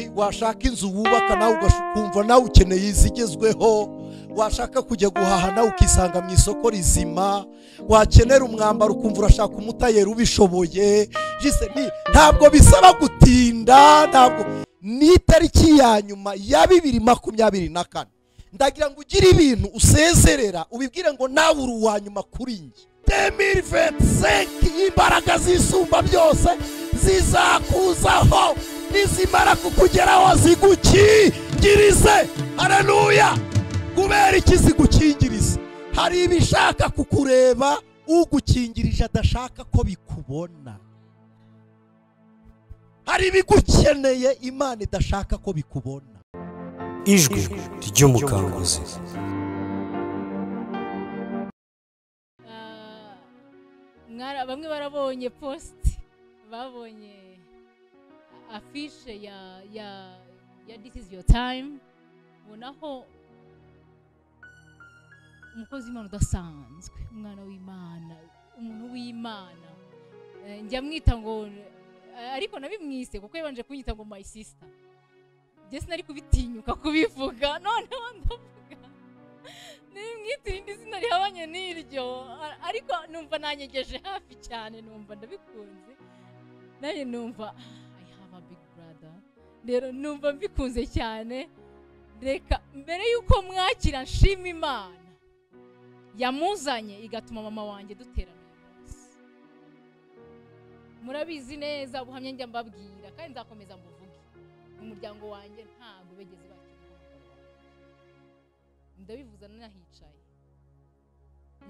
washaka inzu wubaka nawe ukumva nawe ukeneye izigezweho, washaka kujya guhaha nawe ukisanga mu isoko rizima, wakenera umwambaro ukumva urashaka umutayeri ubishoboye. Ntabwo bisaba gutinda, ntabwo ni itariki ya nyuma ya 2024 ndagira ngo ugire ibintu usezerera ubibwire ngo nawe uri uwa nyuma kuri njye. 2025 imbaraga zisumba byose zizakuzaho, nizimara kukugeraho zigukingirize. Haleluya! Kubera iki zigukingirize? Hari ibishaka kukureba ugukingirije adashaka ko bikubona. Hari ibigukeneye Imana idashaka ko bikubona. Ijwi ry'umukanguzi. Bamwe barabonye post, babonye afishe ya This is your time. Bonaho umukozi w'Imana udasanzwe, umwana w'Imana, umuntu w'Imana. Njya mwita ngo, ariko nabimwise kuko yabanje kunyita ngo my sister. Jesi nari kubitinyuka kubivuga, noneho ndavuga nimwitira indi zina rihabanye n'iryo, ariko numva nanyegeje hafi cyane, numva ndabikunze. Naye numva I have a big brother, rero numva mbikunze cyane. Reka mbere yuko mwakira nshima Imana yamuzanye igatuma mama wanjye duterana uyu munsi. Murabizi neza ubuhamya njya mbabwira kandi nzakomeza mbuvuge. Umuryango wanjye ntago begeze bakira, ndabivuza nahicaye,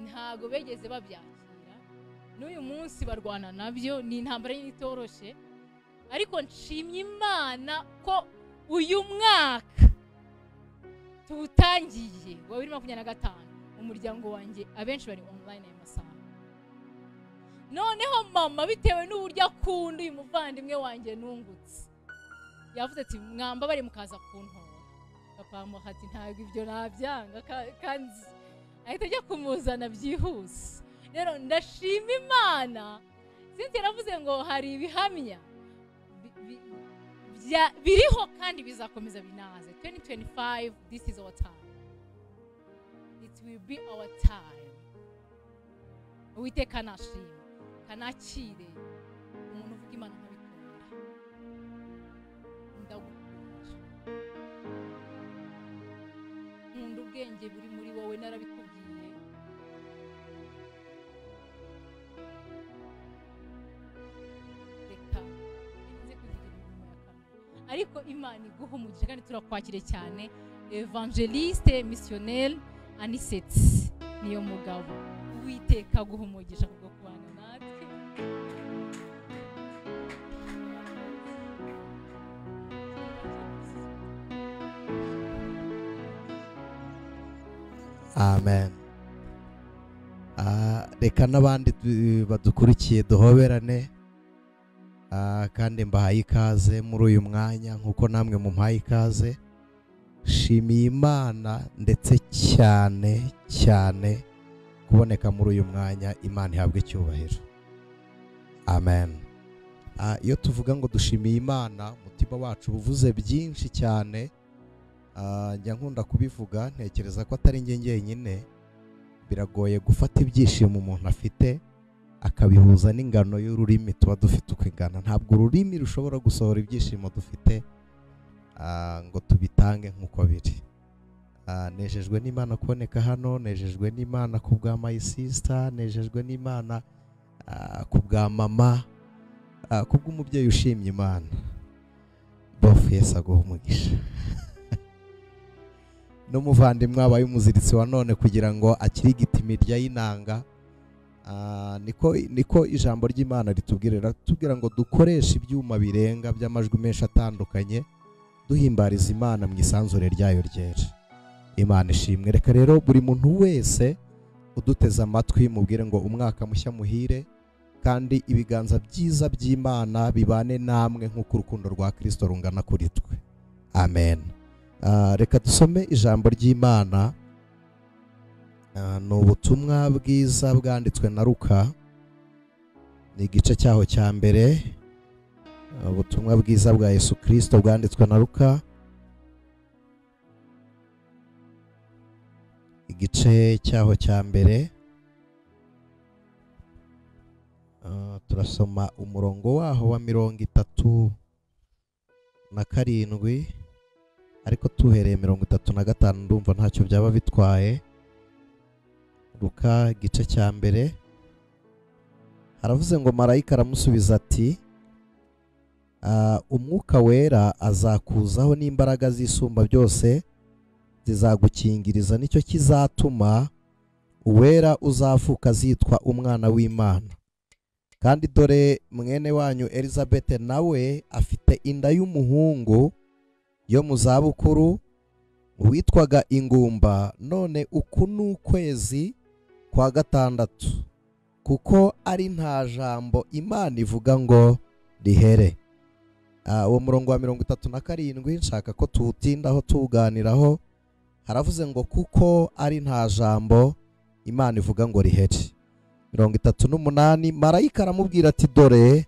ntago begeze babyakira. N'uyu munsi barwana nabyo, ni intambara y'itoroshye, ariko nshimye Imana ko uyu mwaka tutangiye wa 2025 umuryango wanjye abenshi bari online aya masaha. Noneho mama bitewe n'uburyo akunda uyu muvandimwe wanjye nungutse, yavuze ati mwamba bari mukaza kuntora. Papa amuhati ntabwo ibyo nabyanga kandi ahita ajya kumuzana byihuse. Rero ndashima Imana. Sinzi yaravuze ngo hari ibihamya biriho kandi bizakomeza binaze. 2025, this is our time. It will be our time. Uwiteka nashima kanakire umuntu uvuga Imana nkabikunda. Ndagukunda. Nkunda ubwenge buri muri wowe, narabikubwiye. Reka nze kugira imirimo ya kamere, ariko Imana iguha umugisha kandi turakwakire cyane. Evangeliste missionnel Anisette niyo mugabo. Uwiteka aguha umugisha kubwo kubana natwe. Amen. Reka n'abandi badukurikiye duhoberane, kandi mbahaye ikaze muri uyu mwanya nkuko namwe mumpaye ikaze. Shimiye Imana ndetse cyane kuboneka muri uyu mwanya. Imana ihabwe icyubahiro. Amen. Iyo tuvuga ngo dushimiye Imana, umutima wacu buvuze byinshi cyane. Njya nkunda kubivuga, ntekereza ko atari njye njyenyine. Biragoye gufata ibyishimo umuntu afite akabihuza n'ingano y'ururimi tuba dufite uko ingana. Ntabwo ururimi rushobora gusohora ibyishimo dufite ngo tubitange nk'uko biri. Nejejwe n'Imana kuboneka hano, nejejwe n'Imana ku bwa my sister, nejejwe n'Imana ku bwa mama, ku bw'umubyeyi ushimye Imana. Bofu Yesu aguha umugisha. N'umuvandimwe abaye umuziritsi wa none kugira ngo akirigite imirya y'inanga. Niko ijambo ry'Imana ritubwira ngo dukoreshe ibyuma birenga by'amajwi menshi atandukanye duhimbariza Imana mu isanzure ryayo ryera. Imana ishimwe. Reka rero buri muntu wese uduteze amatwi mubwire ngo umwaka mushya muhire, kandi ibiganza byiza by'Imana bibane namwe nk'uko urukundo rwa Kristo rungana kuri twe. Amen. Reka dusome ijambo ry'Imana. Ni ubutumwa bwiza bwanditswe na Luka, ni igice cyaho cya mbere, ubutumwa bwiza bwa Yesu Kristo bwanditswe na Luka igice cyaho cya mbere, turasoma umurongo waho wa 37, ariko tuhereye 35 ndumva ntacyo byaba bitwaye. Luka igice cya mbere haravuze ngo marayika aramusubiza ati umwuka wera azakuzaho n'imbaraga z'isumba byose zizagukingiriza, nicyo kizatuma uwera uzavuka azitwa umwana w'Imana. Kandi dore mwene wanyu Elizabeth nawe afite inda y'umuhungu yo mu zabukuru witwaga ingumba, none uku ni ukwezi kwa 6, kuko ari nta jambo Imana ivuga ngo rihere. Uwo murongo wa 37 nshaka ko tuwutindaho tuwuganiraho. Haravuze ngo kuko ari nta jambo Imana ivuga ngo rihere. 38, marayika aramubwira ati dore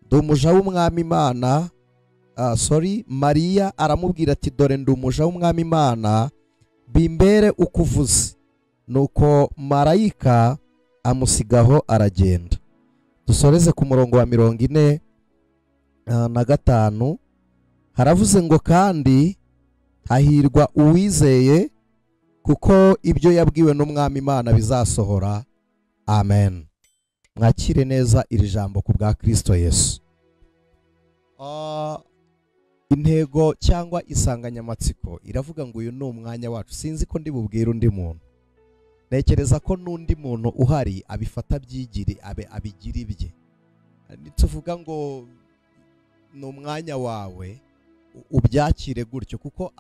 ndi umuja w'umwami Imana. Mariya aramubwira ati dore ndi umuja w'umwami Imana, bimbere ukuvuze. Nuko marayika amusigaho aragenda. Dusoreze ku murongo wa 45. Haravuze ngo kandi hahirwa uwizeye, kuko ibyo yabwiwe n'umwami Imana bizasohora. Amen. Mwakire neza iri jambo ku bwa Kristo Yesu. Intego cyangwa insanganyamatsiko iravuga ngo uyu ni umwanya wacu. Sinzi ko ndi bubwire undi muntu, ntekereza ko n'undi muntu uhari abifata byigire abigira ibye. Nituvuga ngo ni umwanya wawe, ubyakire gutyo, kuko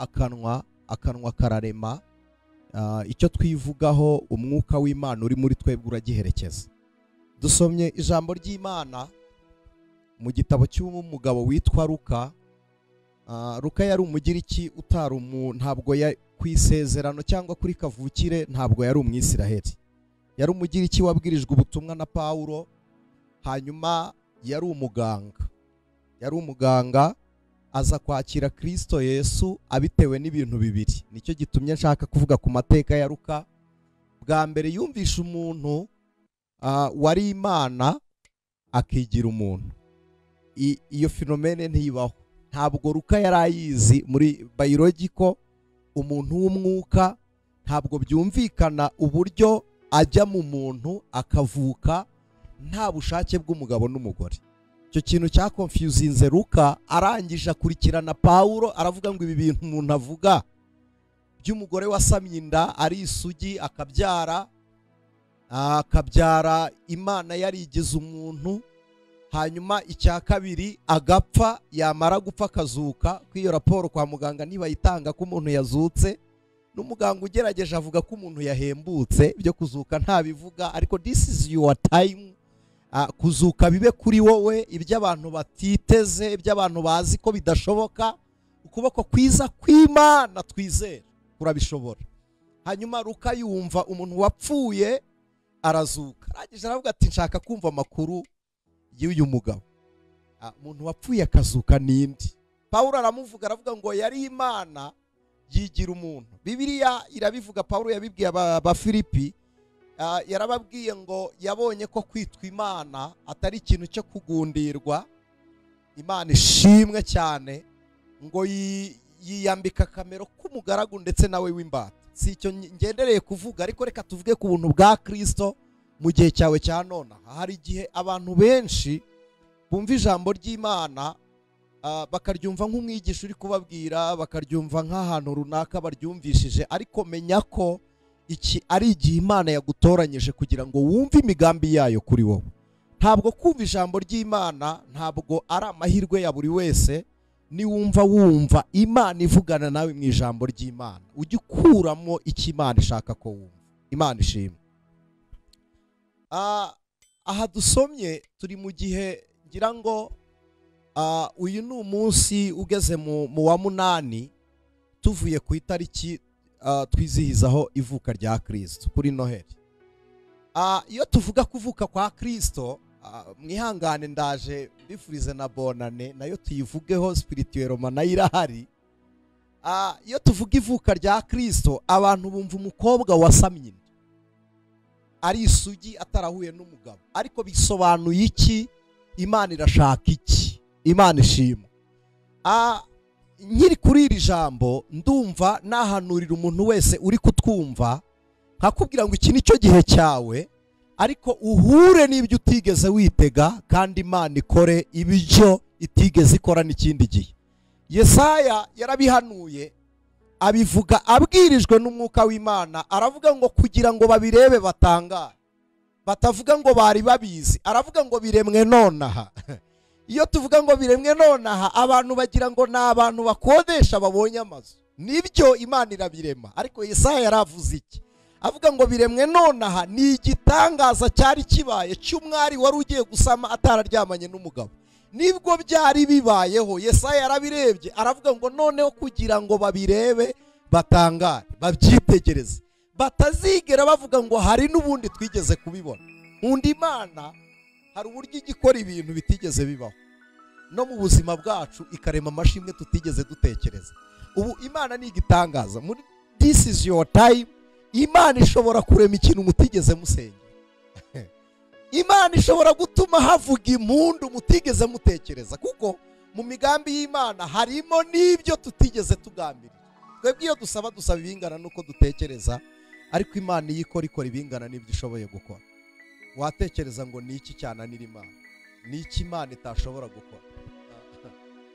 akanwa kararema. Icyo twivugaho umwuka w'Imana uri muri twebwe uragiherekeza. Dusomye ijambo ry'Imana mu gitabo cy'umugabo witwa Luka. Luka yari umugiriki ntabwo ku isezerano cyangwa kuri kavukire ntabwo yari umwisiraheli. Yari umugiriki wabwirijwe ubutumwa na Pawulo, hanyuma yari umuganga aza kwakira Kristo Yesu abitewe n'ibintu bibiri. Nicyo gitumye nshaka kuvuga ku mateka ya Luka. Bwa mbere yumvisha umuntu wari Imana akigira umuntu. Iyo fenomene ntibaho. Ntabwo Luka yari ayizi muri biological. Umuntu w'umwuka ntabwo byumvikana uburyo ajya mu muntu akavuka nta bushake bw'umugabo n'umugore. Icyo kintu cya confusinze Luka. Arangije akurikirana Pawulo, aravuga ngo ibi bintu umuntu avuga by'umugore wasamye inda ari isugi akabyara Imana yarigize umuntu, hanyuma icya kabiri agapfa, yamara gupfa akazuka. Kw'iyo raporo kwa muganga ntibayitanga ko umuntu yazutse, n'umuganga ugerageje avuga ko umuntu yahembutse. Byo kuzuka ntabivuga, ariko this is your time. Kuzuka bibe kuri wowe, iby'abantu batiteze, iby'abantu bazi ko bidashoboka, ukuboko kwiza kw'Imana twizera kurabishobora. Hanyuma Luka yumva umuntu wapfuye arazuka. Arangije aravuga ati nshaka kumva amakuru y'uyu mugabo. Umuntu wapfuye akazuka nindi? Pawulo aramuvuga, aravuga ngo yari Imana yigira umuntu. Bibiliya irabivuga, Pawulo yabibwiye Abafilipi. Yarababwiye ngo yabonye ko kwitwa Imana atari ikintu cyo kugundirwa. Imana ishimwe cyane, ngo yiyambika akamero k'umugaragu ndetse nawe w'imbata. Si icyo ngendereye kuvuga, ariko reka tuvuge ku buntu bwa Kristo mu gihe cyawe cya none. Hari igihe abantu benshi bumva ijambo ry'Imana bakaryumva nk'umwigisha uri kubabwira, bakaryumva nk'ahantu runaka baryumvishije, ariko menya ko iki ari igihe Imana yagutoranyije kugira ngo wumve imigambi yayo kuri wowe. Ntabwo kumva ijambo ry'Imana ntabwo ari amahirwe ya buri wese. Wumva Imana ivugana nawe mu ijambo ry'Imana, ujye ukuramo icyo Imana ishaka ko wumva. Imana ishimwe. Aha dusomye turi mu gihe ngira ngo uyu ni umunsi ugeze mu wa 8 tuvuye ku itariki twizihizaho ivuka rya Kristo kuri Noheli. Iyo tuvuga kuvuka kwa Kristo mwihangane ndaje mbifurize na bonane nayo tuyivugeho, spirituellement nayo irahari. Iyo tuvuga ivuka rya Kristo abantu bumva umukobwa wasamye inda ari isugi atarahuye n'umugabo, ariko bisobanuye iki? Imana irashaka iki? Imana ishima. Nkiri kuri iri jambo ndumva nahanurira umuntu wese uri kutwumva nkakubwira ngo iki nicyo gihe cyawe, ariko uhure n'ibyo utigeze witega, kandi Imana ikore ibyo itigeze ikora n'ikindi gihe. Yesaya yarabihanuye abivuga abwirijwe n'umwuka w'Imana, aravuga ngo kugira ngo babirebe batangare, batavuga ngo bari babizi, aravuga ngo biremwe nonaha. Iyo tuvuga ngo biremwe nonaha abantu bagira ngo ni abantu bakodesha babonye amazu. Nibyo Imana irabirema, ariko Yesaya yaravuze iki? Avuga ngo biremwe nonaha ni igitangaza cyari kibaye cy'umwari wari ugiye gusama atararyamanye n'umugabo. Nibwo byari bibayeho. Yesaya yarabirebye aravuga ngo noneho kugira ngo babirebe batangare, babyitegereze, batazigera bavuga ngo hari n'ubundi twigeze kubibona. Nkunda Imana, hari uburyo igikora ibintu bitigeze bibaho no mu buzima bwacu, ikarema amashimwe tutigeze dutekereza. Ubu Imana ni igitangaza. Muri this is your time, Imana ishobora kurema ikintu mutigeze musenya. Imana ishobora gutuma havuga impundu mutigeze mutekereza, kuko mu migambi y'Imana harimo n'ibyo tutigeze tugambira. Twebwe iyo dusaba ibingana nuko dutekereza, ariko Imana iyo ikora ibingana n'ibyo ishoboye gukora. Watekereza ngo ni iki cyananira Imana? Ni iki Imana itashobora gukora?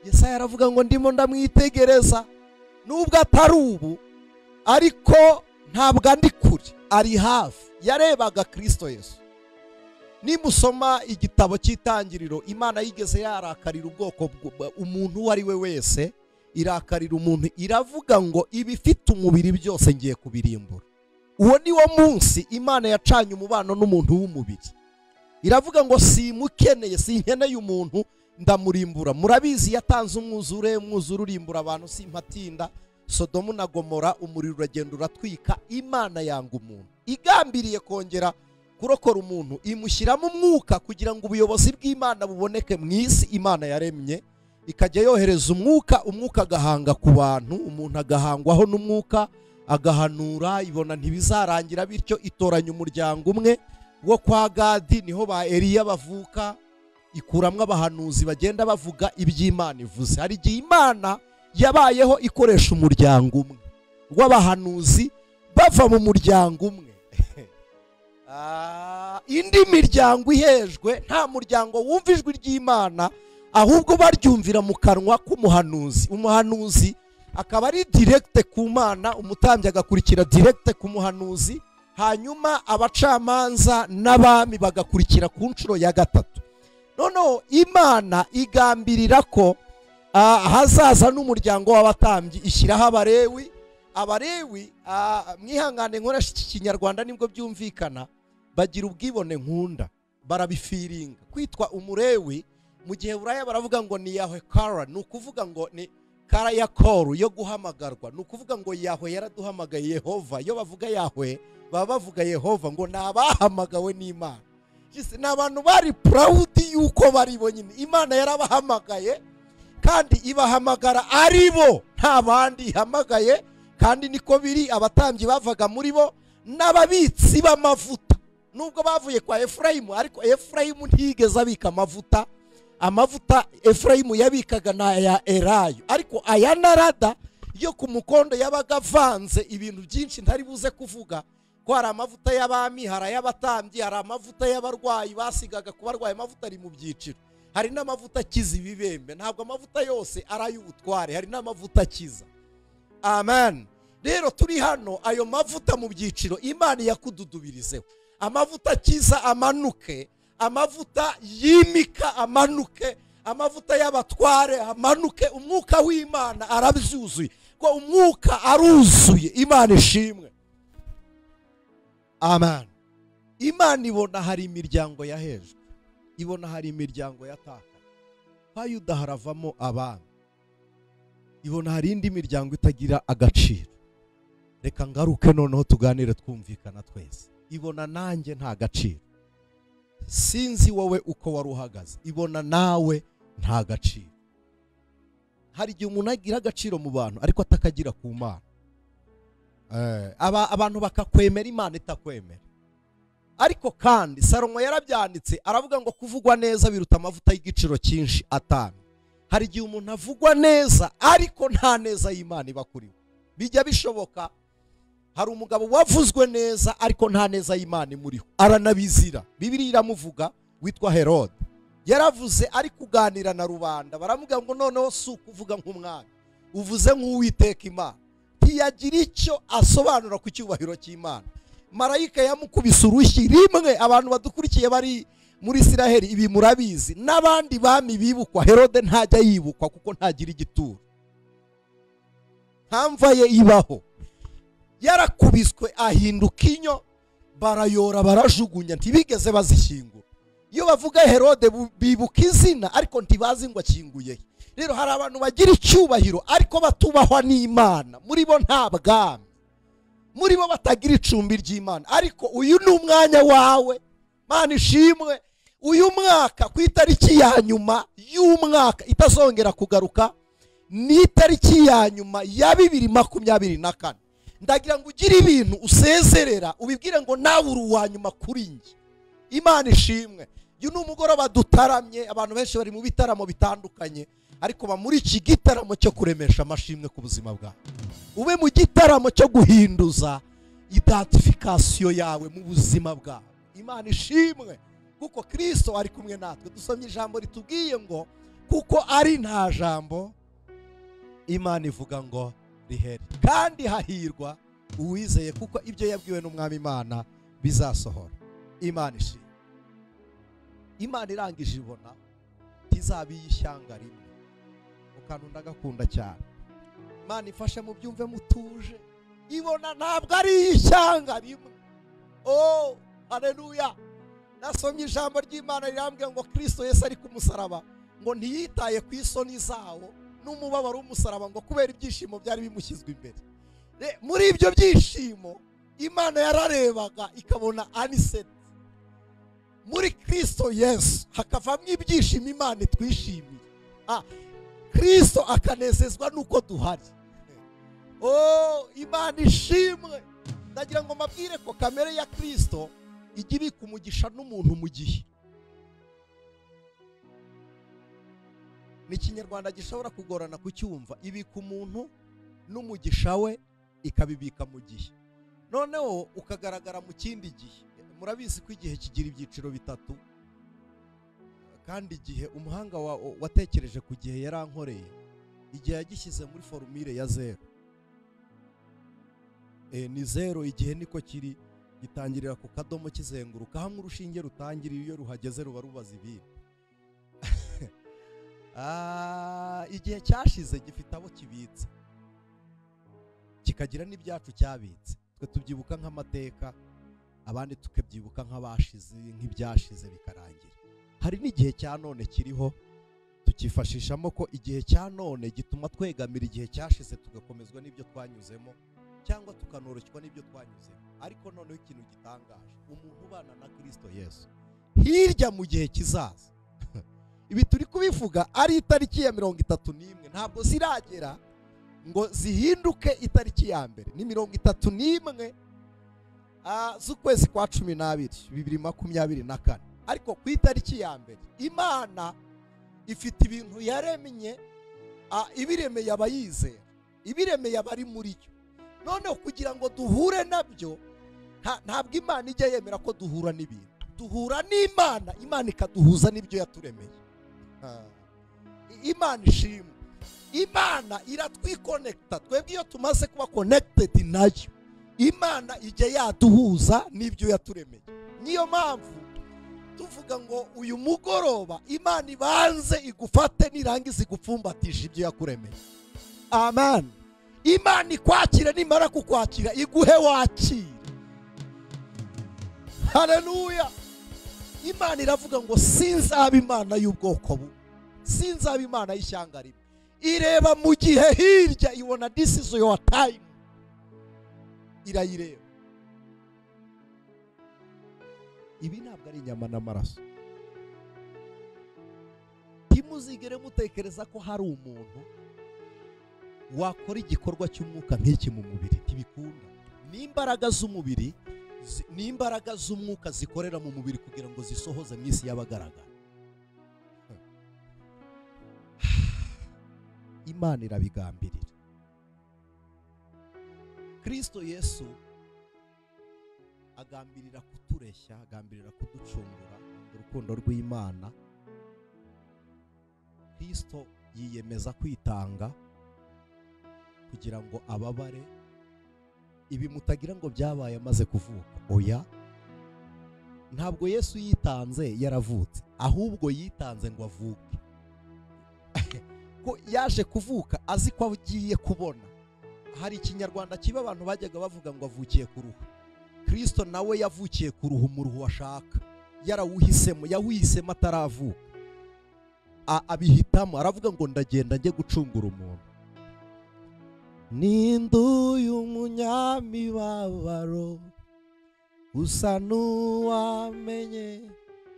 Yesaya aravuga ngo ndimo ndamwitegereza, nubwo atari ubu ariko ntabwo andi kure, ari hafi. Yarebaga Kristo Yesu. Nimusoma igitabo cy'Itangiriro, Imana yigeze yarakarira ubwoko umuntu uwo ari we wese, irakarira umuntu, iravuga ngo ibifite umubiri byose ngiye kubirimbura. Uwo ni wo munsi Imana yacanye umubano n'umuntu w'umubiri. Iravuga ngo simukeneye, sinkeneye umuntu, ndamurimbura. Murabizi yatanze umwuzure urimbura abantu, simpatinda. Sodomu na Gomora umuriro uragenda uratwika. Imana yanga umuntu, igambiriye kongera kurokora umuntu, imushyiramo umwuka kugira ngo ubuyobozi bw'Imana buboneke mu isi Imana yaremye. Ikajya yohereza umwuka agahanga ku bantu, umuntu agahangwaho n'umwuka, agahanura. Ibona ntibizarangira bityo, itoranya umuryango umwe wo kwa Gadi, niho ba Eliya bavuka. Ikuramwo abahanuzi bagenda bavuga iby'Imana ivuze. Hari igihe Imana yabayeho ikoresha umuryango umwe w'abahanuzi bava mu muryango umwe. Indi miryango ihejwe, nta muryango wumva ijwi ry'Imana, ahubwo baryumvira mu kanwa k'umuhanuzi. Umuhanuzi akaba ari direct ku Mana, umutambyi agakurikira direct ku muhanuzi, hanyuma abacamanza n'abami bagakurikira ku nshuro ya gatatu. Noneho Imana igambirira ko hazaza n'umuryango w'abatambyi, ishyiraho Abalewi. Abalewi, mwihangane nkoresha iki Kinyarwanda nibwo byumvikana, bagira ubwibone nkunda, barabifiringa. Kwitwa umulewi mu gihe buraya baravuga ngo ni Yahwe Kara, ni ukuvuga ngo ni Kara ya koru yo guhamagarwa, ni ukuvuga ngo Yahwe yaraduhamagaye, Yehova. Iyo bavuga Yahwe baba bavuga Yehova, ngo ni abahamagawe n'Imana. Ni abantu bari proud yuko bari bo nyine. Imana yarabahamagaye kandi ibahamagara ari bo, nta bandi ihamagaye. Kandi niko biri, abatambyi bavaga muri bo n'ababitsi b'amavuta. Nubwo bavuye kwa Efurayimu, ariko Efurayimu ntigeze abika amavuta. Amavuta Efurayimu yabikaga na ya Elayo, ariko aya narada yo ku mukondo yabaga avanze ibintu byinshi ntari buze kuvuga. Ko hari amavuta y'abami, hari ay'abatambyi, hari amavuta y'abarwayi basigaga ku barwayi. Amavuta ari mu byiciro, hari n'amavuta akiza ibibembe. Ntabwo amavuta yose ari ay'ubutware, hari n'amavuta akiza. Amen. Rero turi hano, ayo mavuta mu byiciro Imana yakududubirizeho. Amavuta akiza amanuke, amavuta yimika amanuke, amavuta y'abatware amanuke. Umwuka w'Imana arabyuzuye, ko umwuka aruzuye. Imana ishimwe. Amen. Imana ibona hari imiryango yahejwe, ibona hari imiryango yatakaye. Kwa Yuda haravamo abami, ibona hari indi miryango itagira agaciro. Reka ngaruke noneho tuganire twumvikana twese. Ibona nanjye nta gaciro, sinzi wowe uko wari uhagaze, ibona nawe nta gaciro. Hari igihe umuntu agira agaciro mu bantu ariko atakagira ku Mana. Abantu bakakwemera, Imana itakwemera. Ariko kandi Salomo yarabyanditse aravuga ngo kuvugwa neza biruta amavuta y'igiciro cyinshi atanu. Hari igihe umuntu avugwa neza ariko nta neza y'Imana iba kuri we. Bijya bishoboka. Hari umugabo wavuzwe neza ariko nta neza y'Imana imuriho, aranabizira. Bibiliya iramuvuga, witwa Herode. Yaravuze ari kuganira na rubanda, baramuga ngo noneho si ukuvuga nk'umwami, uvuze nk'Uwiteka Imana. Ntiyagira icyo asobanura ku cyubahiro cy'Imana. Marayika yamukubise urushyi rimwe. Abantu badukurikiye bari muri Isiraheli ibi murabizi, n'abandi bami bibukwa, Herode ntajya yibukwa kuko ntagira igituro, ntamva ye ibaho. Yarakubiswe ahinduka inyo, barayora barajugunya, ntibigeze bazishyingura. Iyo bavuga Herode bibuka izina ariko ntibazi ngo akinguye. Rero hari abantu bagira icyubahiro ariko batubahwa n'Imana, muri bo nta bwami, muri bo batagira icumbi ry'Imana. Ariko uyu ni umwanya wawe, Mana ishimwe. Uyu mwaka ku itariki ya nyuma y'umwaka itazongera kugaruka, ni itariki ya nyuma ya 2024. Ndagira ngo ugire ibintu usezerera, ubibwire ngo nawe uri uwa nyuma kuri njye. Imana ishimwe. Uyu ni umugoroba dutaramye, abantu benshi bari mu bitaramo bitandukanye, ariko ba muri iki gitaramo cyo kuremesha amashimwe ku buzima bwawe. Ube mu gitaramo cyo guhinduza identification yawe mu buzima bwawe. Imana ishimwe kuko Kristo ari kumwe natwe. Dusomye ijambo ritubwiye ngo kuko ari nta jambo Imana ivuga ngo riheri, kandi hahirwa uwizeye kuko ibyo yabwiwe n'Umwami Imana bizasohora. Imana ishimwe. Imana irangije ibona tizabiye ishyanga rimwe. Ukantu ndagakunda cyane. Imana ifashe mu byumve mutuje, ibona ntabwo ari ishyanga rimwe. Oh, haleluya. Nasomye ijambo ry'Imana rirambye ngo Kristo Yesu ari ku musaraba ngo ntiyitaye ku isoni zawo n'umubabaro w'umusaraba, ngo kubera ibyishimo byari bimushyizwe imbere. Muri ibyo byishimo Imana yararebaga ikabona aniseti. Muri Kristo Yesu hakavamo ibyishimo Imana itwishimiye. Kristo akanezezwa nuko duhari. Oh, Imana ishimwe. Ndagira ngo mabwire ko kamere ya Kristo ijya ibika umugisha n'umuntu mu gihe. Ni Ikinyarwanda gishobora kugorana kucyumva. Ibika umuntu n'umugisha we ikabibika mu gihe, noneho ukagaragara mu kindi gihe. Murabizi ko igihe kigira ibyiciro bitatu, kandi igihe umuhanga watekereje ku gihe yarankoreye, igihe yagishyize muri formule ya 0. Ni 0, igihe niko kiri, gitangirira ku kadomo kizenguruka, hamwe urushinge rutangirira iyo ruhageze ruba rubaza ibindi. Igihe cyashize gifite abo kibitse, kikagira n'ibyacu cyabitse. Twe tubyibuka nk'amateka, abandi tukabyibuka nk'abashize, nk'ibyashize bikarangira. Hari n'igihe cya none kiriho, tukifashishamo ko igihe cya none gituma twegamira igihe cyashize tugakomezwa n'ibyo twanyuzemo, cyangwa tukanoroshywa n'ibyo twanyuzemo. Ariko noneho ikintu gitangaje, umuntu ubana na Kristo Yesu hirya mu gihe kizaza, ibi turi kubivuga ari itariki ya 31, ntabwo ziragera ngo zihinduke itariki ya mbere. Ni 31 z'ukwezi kwa 12 2024. Ariko ku itariki ya mbere Imana ifite ibintu yaremye, ibiremeye abayizera, ibiremeye abari muri yo. Noneho kugira ngo duhure nabyo, ntabwo Imana ijya yemera ko duhura n'ibintu. Duhura n'Imana, Imana ikaduhuza n'ibyo yaturemeye. Imana ishimwe. Imana iratwikonekta. Twebwe iyo tumaze kuba connected nayo, Imana ijya yaduhuza n'ibyo yaturemeye. Niyo mpamvu tuvuga ngo uyu mugoroba Imana ibanze igufate nirangiza igupfumbatisha ibyo yakuremeye. Amen. Imana ikwakire, nimara kukwakira iguhe wakire. Haleluya. Imana iravuga ngo sinzaba Imana y'ubwoko bu, sinzaba Imana y'ishyanga rimwe. Ireba mu gihe hirya, ibona this is your time. Irayireba. ibi ntabwo ari inyama n'amaraso. Ntimuzigere mutekereza ko hari umuntu wakora igikorwa cy'umwuka nk'iki mu mubiri. Ntibikunda. N'imbaraga z'umubiri n'imbaraga z'umwuka zikorera mu mubiri kugira ngo zisohoze mu isi y'abagaragara. Imana irabigambirira. Kristo Yesu agambirira kutureshya, agambirira kuducungura mu rukundo rw'Imana. Kristo yiyemeza kwitanga kugira ngo ababare. Ibi mutagira ngo byabaye amaze kuvuka. Oya, ntabwo Yesu yitanze yaravutse, ahubwo yitanze ngo avuke. Ko yaje kuvuka azi ko agiye kubona. Hari ikinyarwanda kiba abantu bajyaga bavuga ngo avukiye ku ruhu. Kristo nawe yavukiye ku ruhu, mu ruhu ashaka, yarawuhisemo, yawisemo ataravuka. Abihitamo, aravuga ngo ndagenda njye gucungura umuntu. Ninduye umunyamibabaro, usa n'uwamenye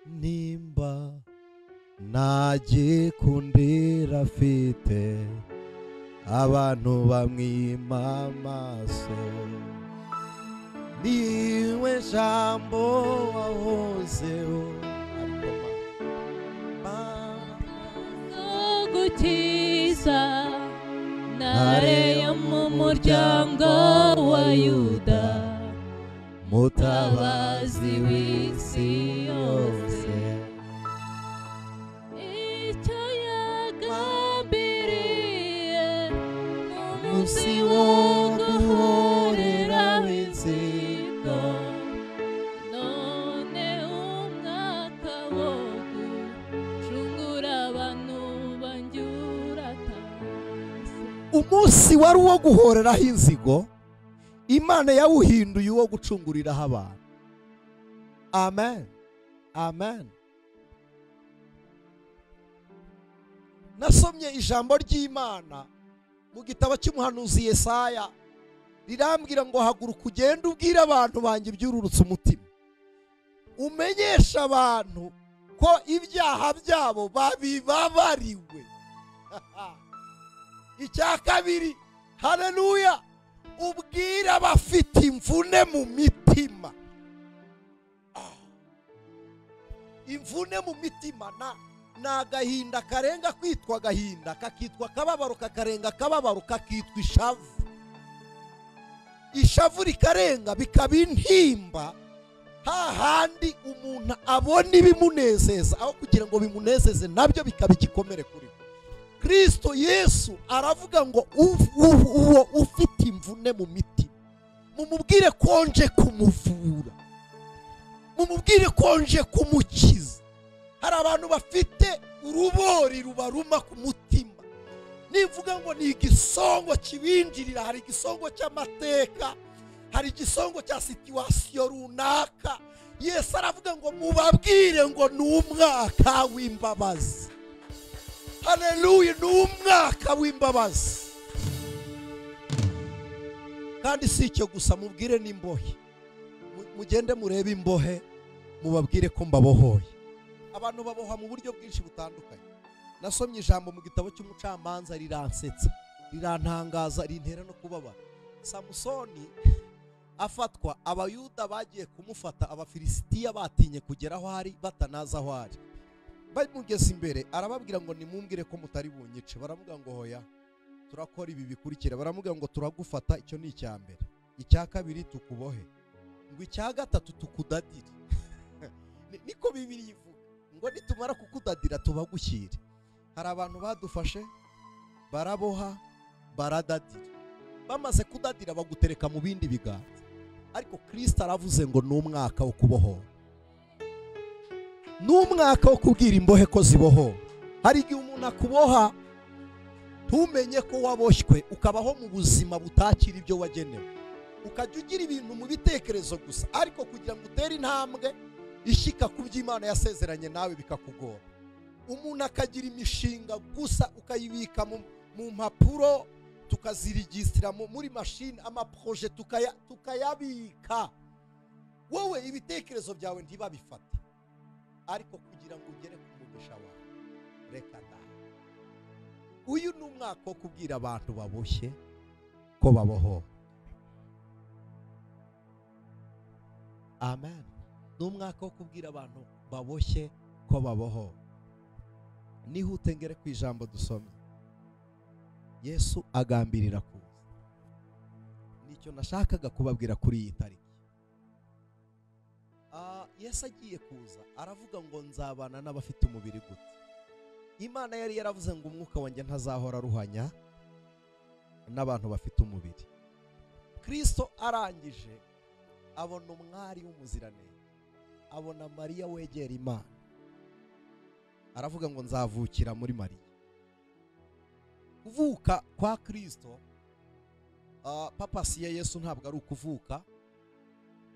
nimba nagikundira afite abantu bamwima amaso. Niwe jambo wahozeho gukiza, ntare yo mu muryango wa Yuda, mutabazi w'isi yose. Icyo yagambiriye mu munsi wo guhorera w'inzigo, none umwaka wo gucungura abantu banjye uratashye. Umunsi wari uwo guhoreraho inzigo, Imana yawuhinduye uwo gucunguriraho abantu. Amen. Amen. Nasomye ijambo ry'Imana mu gitabo cy'umuhanuzi Yesaya, rirambwira ngo haguruka ugende ubwire abantu banjye ibyururutse umutima, umenyesha abantu ko ibyaha byabo babibabariwe. Icya kabiri, haleluya, ubwire abafite imvune mu mitima. Imvune mu mitima ni agahinda karenga kwitwa agahinda, kakitwa akababaro, kakarenga akababaro, kakitwa ishavu. Ishavu rikarenga bikaba intimba, hahandi umuntu abona ibimunezeza aho kugira ngo bimunezeze nabyo bikaba igikomere kuri we. Kristo Yesu aravuga ngo uwo ufite imvune mu mitima, mumubwire ko nje kumuvura, mumubwire ko nje kumukiza. Hari abantu bafite urubori rubaruma ku mutima. Nivuga ngo ni igisongo kibinjirira, hari igisongo cy'amateka, hari igisongo cya situwasiyo runaka. Yesu aravuga ngo mubabwire ngo ni umwaka w'imbabazi. Haleluya, ni umwaka w'imbabazi. Kandi si icyo gusa, mubwire n'imbohe. Mugende murebe imbohe, mubabwire ko mbabohoye. Abantu baboha mu buryo bwinshi butandukanye. Nasomye ijambo mu gitabo cy'umucamanza riransetsa, rirantangaza, rintera no kubabara. Samusoni afatwa, abayuda bagiye kumufata, abafilisitiya batinye kugera aho ari, batanaza aho ari. Bamugeze imbere arababwira ngo nimumbwire ko mutari bunyice. Baravuga ngo hoya, turakora ibi bikurikira. Baravuga ngo turagufata, icyo ni icya mbere. Icya kabiri tukubohe, ngo icya gatatu tukudadire. Niko Bibiliya ivuga ngo nitumara kukudadira tubagushyire. Hari abantu badufashe, baraboha, baradadira. Bamaze kudadira bagutereka mu bindi biganza. Ariko Kristo aravuze ngo ni umwaka wo kubohora, ni umwaka wo kubwira imbohe ko zibohora. Hari igihe umuntu akuboha ntumenye ko waboshywe, ukabaho mu buzima butakira ibyo wagenewe, ukajya ugira ibintu mu bitekerezo gusa, ariko kugira ngo utere intambwe ishyika ku by'Imana yasezeranye nawe bikakugora. Umuntu akagira imishinga gusa, ukayibika mu mpapuro, tukazirigisitira muri mashini, amaproje tukayabika. wowe ibitekerezo byawe ntibabifate, ariko kugira ngo ugere ku mugisha wawe reka da. Uyu ni umwaka wo kubwira abantu baboshye ko babohowe. Amen. Ni umwaka wo kubwira abantu baboshye ko babohowe. Nihute ngere ku ijambo dusomye. Yesu agambirira kuza. Nicyo nashakaga kubabwira kuri iyi tariki. Yesu agiye kuza aravuga ngo nzabana n'abafite umubiri gute. Imana yari yaravuze ngo umwuka wanjye ntazahora ruhanya n'abantu bafite umubiri. Kristo arangije abona umwari w'umuziranenge, abona Mariya wegera Imana, aravuga ngo nzavukira muri Mariya. Kuvuka kwa Kristo, papasi ya Yesu ntabwo ari ukuvuka.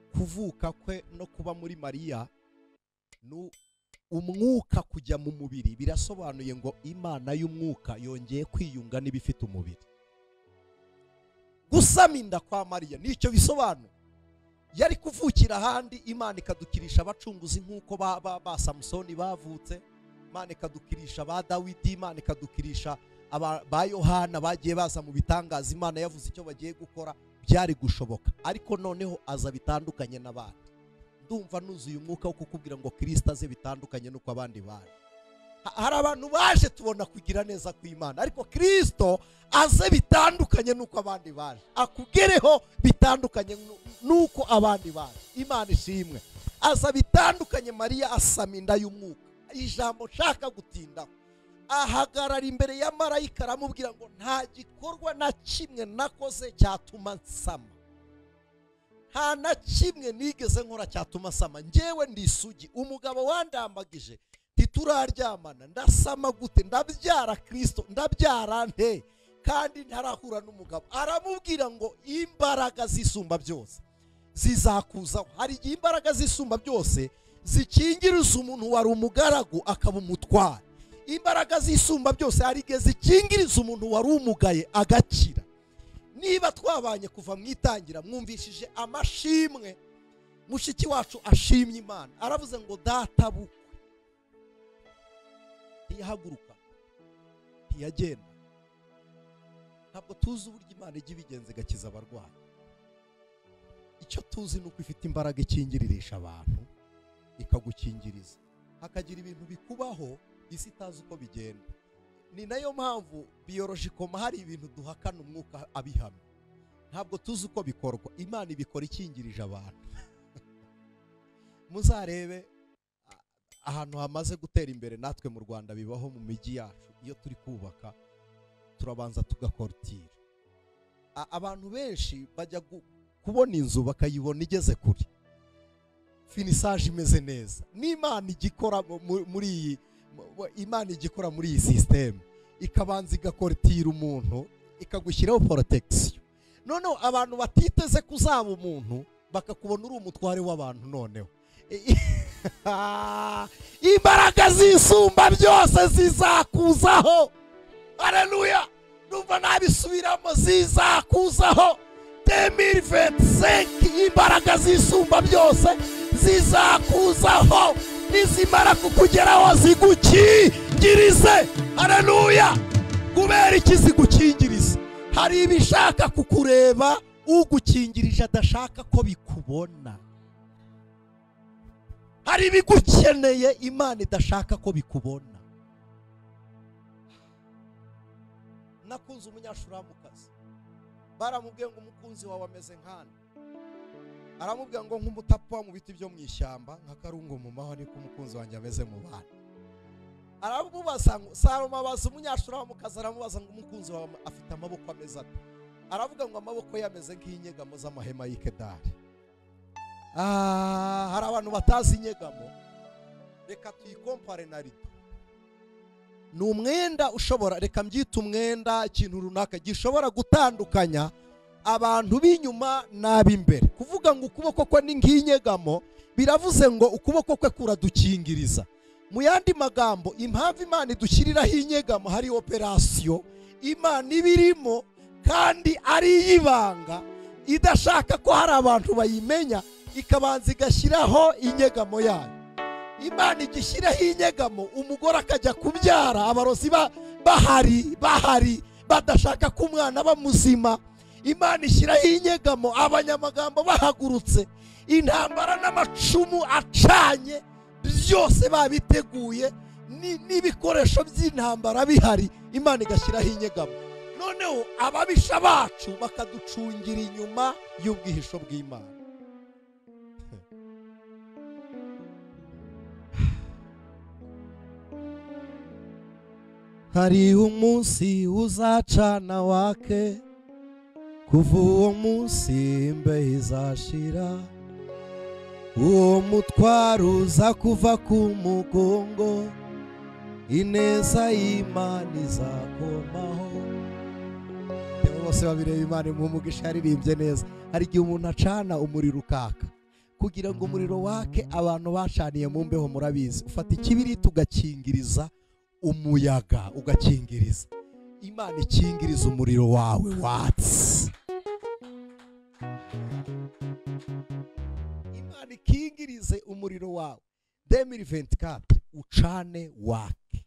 Kuvuka kwe no kuba muri Mariya ni umwuka kujya mu mubiri. Birasobanuye ngo Imana y'umwuka yongeye kwiyunga n'ibifite umubiri. Gusama inda kwa Mariya nicyo bisobanura. Yari kuvukira ahandi, Imana ikadukirisha abacunguzi nk'uko ba Samusoni bavutse, Imana ikadukirisha ba Dawidi, Imana ikadukirisha ba Yohana bagiye baza mu bitangaza. Imana yavuze icyo bagiye gukora, byari gushoboka. Ariko noneho aza bitandukanye n'abandi. Ndumva nuzuye umwuka wo kukubwira ngo Kristo aze bitandukanye nuko abandi baje. Hari abantu baje tubona kugira neza kw'Imana, ariko Kristo aze bitandukanye nuko abandi baje, akugereho bitandukanye nuko abandi baje. Imana ishimwe. Aza bitandukanye. Mariya asama inda y'umwuka. Ijambo nshaka gutindaho, ahagarara imbere ya marayika aramubwira ngo nta gikorwa na kimwe nakoze cyatuma nsama, nta na kimwe nigeze nkora cyatuma nsama. Njyewe ndi isugi, umugabo wandambagije ntituraryamana, ndasama gute? Ndabyara Kristo, ndabyara nte kandi ntarahura n'umugabo? Aramubwira ngo imbaraga zisumba byose zizakuzaho. Hari igihe imbaraga zisumba byose zikingiriza umuntu wari umugaragu akaba umutware. Imbaraga zisumba byose hari igihe zikingiriza umuntu wari umugaye agakira. Niba twabanye kuva mu itangira, mwumvishije amashimwe mushiki wacu ashimye Imana. Aravuze ngo data bukwe ntiyahaguruka, ntiyagenda. Ntabwo tuzi uburyo Imana ijya ibigenza igakiza abarwayi. Icyo tuzi ni uko ifite imbaraga ikingiririsha abantu, ikagukingiriza, hakagira ibintu bikubaho isi itazi uko bigenda. Ni nayo mpamvu biyorojikoma hari ibintu duhakana umwuka abihamya. Ntabwo tuzi uko bikorwa. Imana ibikora ikingirije abantu. Muzarebe ahantu hamaze gutera imbere, natwe mu Rwanda bibaho mu mijyi yacu. Iyo turi kubaka turabanza tugakortira. Abantu benshi bajya kubona inzu bakayibona igeze kure, finisage imeze neza. N'Imana igikora muri iyi, Imana igikora muri iyi system, ikabanza igakortira umuntu, ikagushyiraho protection. Noneho abantu batiteze kuzaba umuntu bakakubona uri umutware w'abantu. Noneho imbaraga zisumba byose zizakuzaho. Haleluya. Numva nabisubiramo, zizakuzaho. 2025 imbaraga zisumba byose zizakuzaho, nizimara kukugeraho zigukingirize. Haleluya. Kubera iki zigukingiriza? Hari ibishaka kukureba ugukingirije adashaka ko bikubona. Hari ibigukeneye Imana idashaka ko bikubona. Nakunze umunyashuramukazi, baramubwiye ngo umukunzi wawe ameze nkana. Aramubwira ngo nk'umutapwa mu biti byo mu ishyamba, nka karungu mu mahwa, niko umukunzi wanjye ameze mu bana. Aramubaza ngo Salomo abaza umunyashuramukazi, aramubaza ngo umukunzi wawe afite amaboko ameze ate? Aravuga ngo amaboko ye ameze nk'inyegamo z'amahema y'Ikedari. Hari abantu batazi inyegamo. Reka tuyikompare na rido. Ni umwenda ushobora, reka mbyita umwenda, ikintu runaka gishobora gutandukanya abantu b'inyuma n'ab'imbere. Kuvuga ngo ukuboko kwe ni nk'inyegamo, biravuze ngo ukuboko kwe kuradukingiriza. Mu yandi magambo, impamvu Imana idushyiriraho inyegamo, hari operasiyo Imana ibirimo kandi ari iy'ibanga, idashaka ko hari abantu bayimenya. ikabanza igashyiraho inyegamo yayo. Imana igishyiraho inyegamo, umugore akajya kubyara, abarozi bahari badashaka ko umwana aba muzima. Imana ishyiraho inyegamo, abanyamagambo bahagurutse, intambara n'amacumu acanye byose babiteguye, n'ibikoresho by'intambara bihari. Imana igashyiraho inyegamo, noneho ababisha bacu bakaducungira inyuma y'ubwihisho bw'Imana. Hari umunsi uzacana wake, kuva uwo munsi imbeho izashira, uwo mutwaro uza kuva ku mugongo, ineza y'Imana izakomaho. Bose babireba Imana mu mugisha yaririmbye neza. Hari igihe umuntu acana umuriro ukaka, kugira ngo umuriro wake abantu bacaniye mu mbeho, murabizi, ufata ikibiriti ugakingiriza umuyaga, ugakingiriza. Imana ikingiriza umuriro wawe watse. Imana ikingirize umuriro wawe 2024 ucane wake.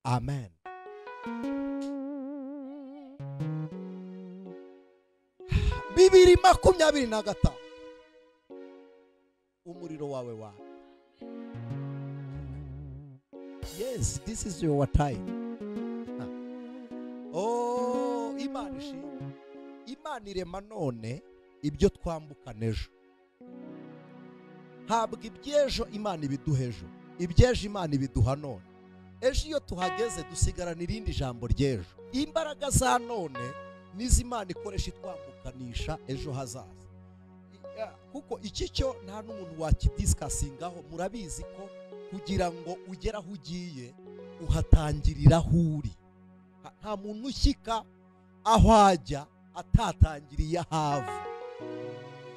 Amen. Bibiri 25 umuriro wawe wake. Yes, this is your time. Oh, Imana ishimwe. Imana irema none ibyo twambukana ejo. Ntabwo iby'ejo Imana ibiduha ejo, iby'ejo Imana ibiduha none. Ejo iyo tuhageze dusigarana irindi jambo ry'ejo. Imbaraga za none nizo Imana ikoresha itwambukanisha ejo hazaza. Kuko iki cyo nta n'umuntu wakidiscusingaho. Murabizi ko kugira ngo ugere aho ugiye uhatangirira aho uri. Nta muntu ushyika aho ajya atatangiriye ahava.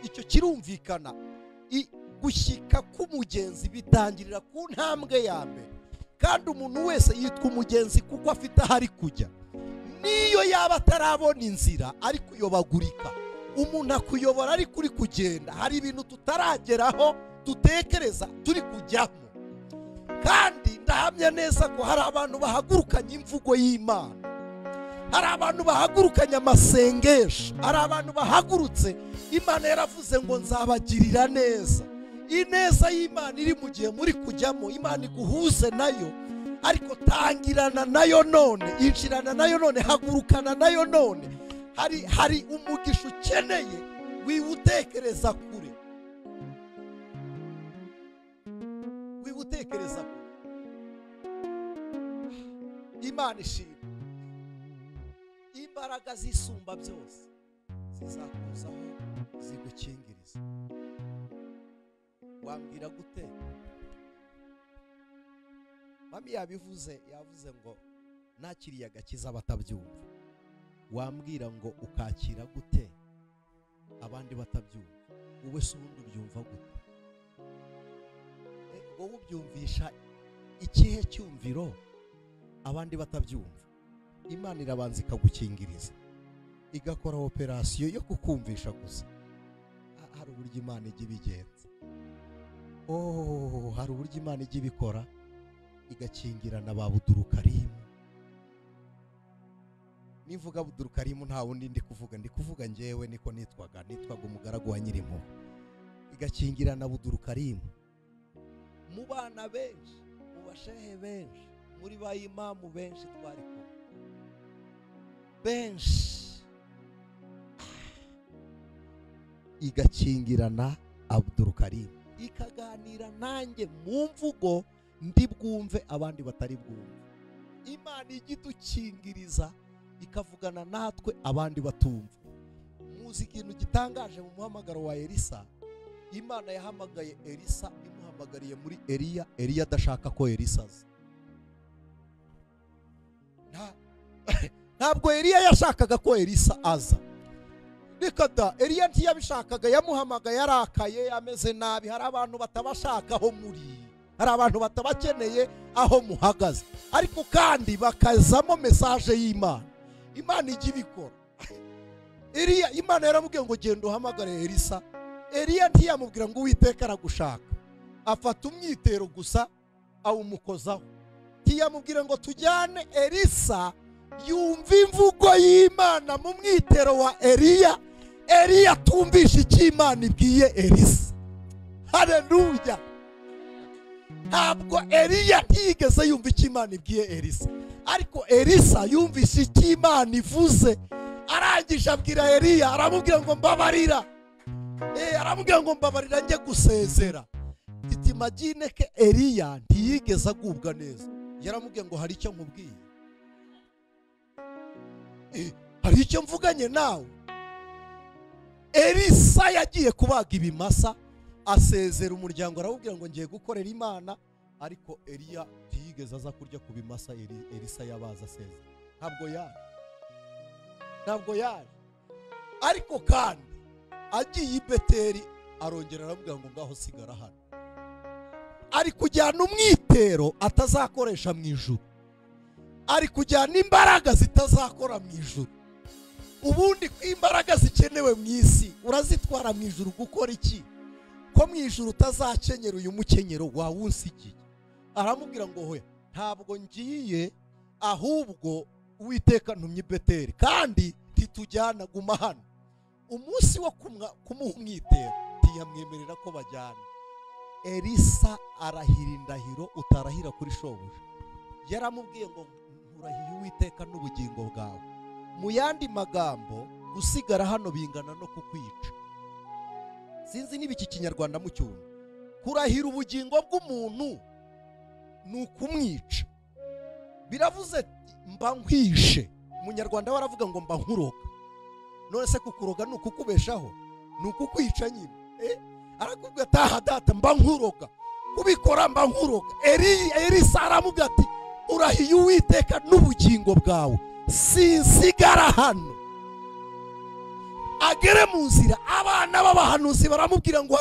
Icyo kirumvikana. Gushyika k'umugenzi bitangirira ku ntambwe ya mbere, kandi umuntu wese yitwa umugenzi kuko afite aho ari kujya. Niyo yaba atarabona inzira ari kuyobagurika, umuntu akuyobora ari kuri kugenda. Hari ibintu tutarageraho dutekereza turi kujyamo, kandi ndahamya neza ko hari abantu bahagurukanye imvugo y'Imana, hari abantu bahagurukanye amasengesho, hari abantu bahagurutse Imana yaravuze ngo nzabagirira neza. Ineza y'Imana iri mu gihe muri kujyamo, Imana iguhuze nayo, ariko tangirana nayo none, injirana nayo none, hagurukana nayo none. Hari umugisha ukeneye, wiwutekereza kure, wiwutekereza kure. Imana ishimwe. Imbaraga zisumba byose zizakuzaho zigukingiriza. Wambwira gute? Mami yavuze ngo nakiriye agakiza batabyumva. Wambwira ngo ukakira gute abandi batabyumva? Wowe se ubundi ubyumva gute? Wowe ubyumvisha ikihe cyumviro abandi batabyumva? Imana irabanza ikagukingiriza, igakora operasiyo yo kukumvisha gusa. Hari uburyo Imana ijya ibigenza. Hari uburyo Imana ijya ibikora, igakingirana ba Budurukarimu. Nivuga Budurukarimu nta wundi ndi kuvuga njyewe niko nitwaga umugaragu wa Nyirimo. Igakingirana Budurukarimu mu bana benshi, mu bashehe benshi, muri ba imamu benshi twari kumwe benshi. Igakingirana Abudurukarimu, ikaganira nanjye mu mvugo ndi bwumve abandi batari bwumve. Imana ijya idukingiriza ikavugana natwe abandi batumva. Muzi ikintu gitangaje mu muhamagaro wa Elisa? Imana yahamagaye Elisa imuhamagariye muri Eliya, Eliya adashaka ko Elisa aza. Ntabwo Eliya yashakaga ko Elisa aza. Nikada Eliya ntiyabishakaga, yamuhamagaye yarakaye, ameze nabi. Hari abantu batabashaka aho muri, hari abantu batabakeneye aho muhagaze, ariko kandi bakazamo message y'Imana. Imana ijya ibikora. Eliya Imana yaramubwiye ngo genda uhamagare Elisa. Eliya ntiyamubwira ngo Uwiteka aragushaka, afata umwitero gusa awumukozaho. Ntiyamubwira ngo tujyane. Elisa yumva imvugo y'Imana mu mwitero wa Eliya. Eliya tumvisha icyo Imana ibwiye Elisa. Haleluya. Ntabwo Eliya ntiyigeze yumva icyo Imana ibwiye Elisa, ariko Elisa yumvise icyo Imana ivuze. Arangije abwira Eliya, aramubwira ngo mbabarira. Aramubwira ngo mbabarira njye gusezera. Imagine ke Eliya ntiyigeze agubwa neza. Yaramubwiye ngo hari icyo nkubwiye, hari icyo mvuganye nawe. Elisa yagiye kubaga ibimasa, asezera umuryango, arawubwira ngo ngiye gukorera Imana. Ariko Eliya ntiyigeze aza kurya ku bimasa Elisa yabaza asezera. Ntabwo yari. Ariko kandi agiye i Beteli, arongera aramubwira ngo ngaho sigara hano. Ari kujyana umwitero atazakoresha mu ijuru, ari kujyana imbaraga zitazakora mu ijuru. Ubundi ko imbaraga zikenewe mu isi urazitwara mu ijuru gukora iki? Ko mu ijuru utazakenyera uyu mukenyero wawunsigiye. Aramubwira ngo hoya ntabwo ngiye, ahubwo Uwiteka ntumye i Beteli, kandi ntitujyana, guma hano. Umunsi wo kumuha umwitero ntiyamwemerera ko bajyana. Elisa arahira indahiro utarahira kuri shobuja. Yaramubwiye ngo nturahiye Uwiteka n'ubugingo bwawe. Mu yandi magambo, gusigara hano bingana no kukwica. Sinzi niba iki Kinyarwanda mucyumva. Kurahira ubugingo bw'umuntu ni ukumwica. Biravuze mba nkwishe. Umunyarwanda waravuga ngo mba nkuroga. None se kukuroga ni ukukubeshaho? Ni ukukwica nyine. Arakubwira taha data mba nkuroga, kubikora mba nkuroga. Elisa aramubwira ati urahiye Uwiteka n'ubugingo bwawe, sinsigara hano. Agere mu nzira, abana b'abahanuzi baramubwira ngo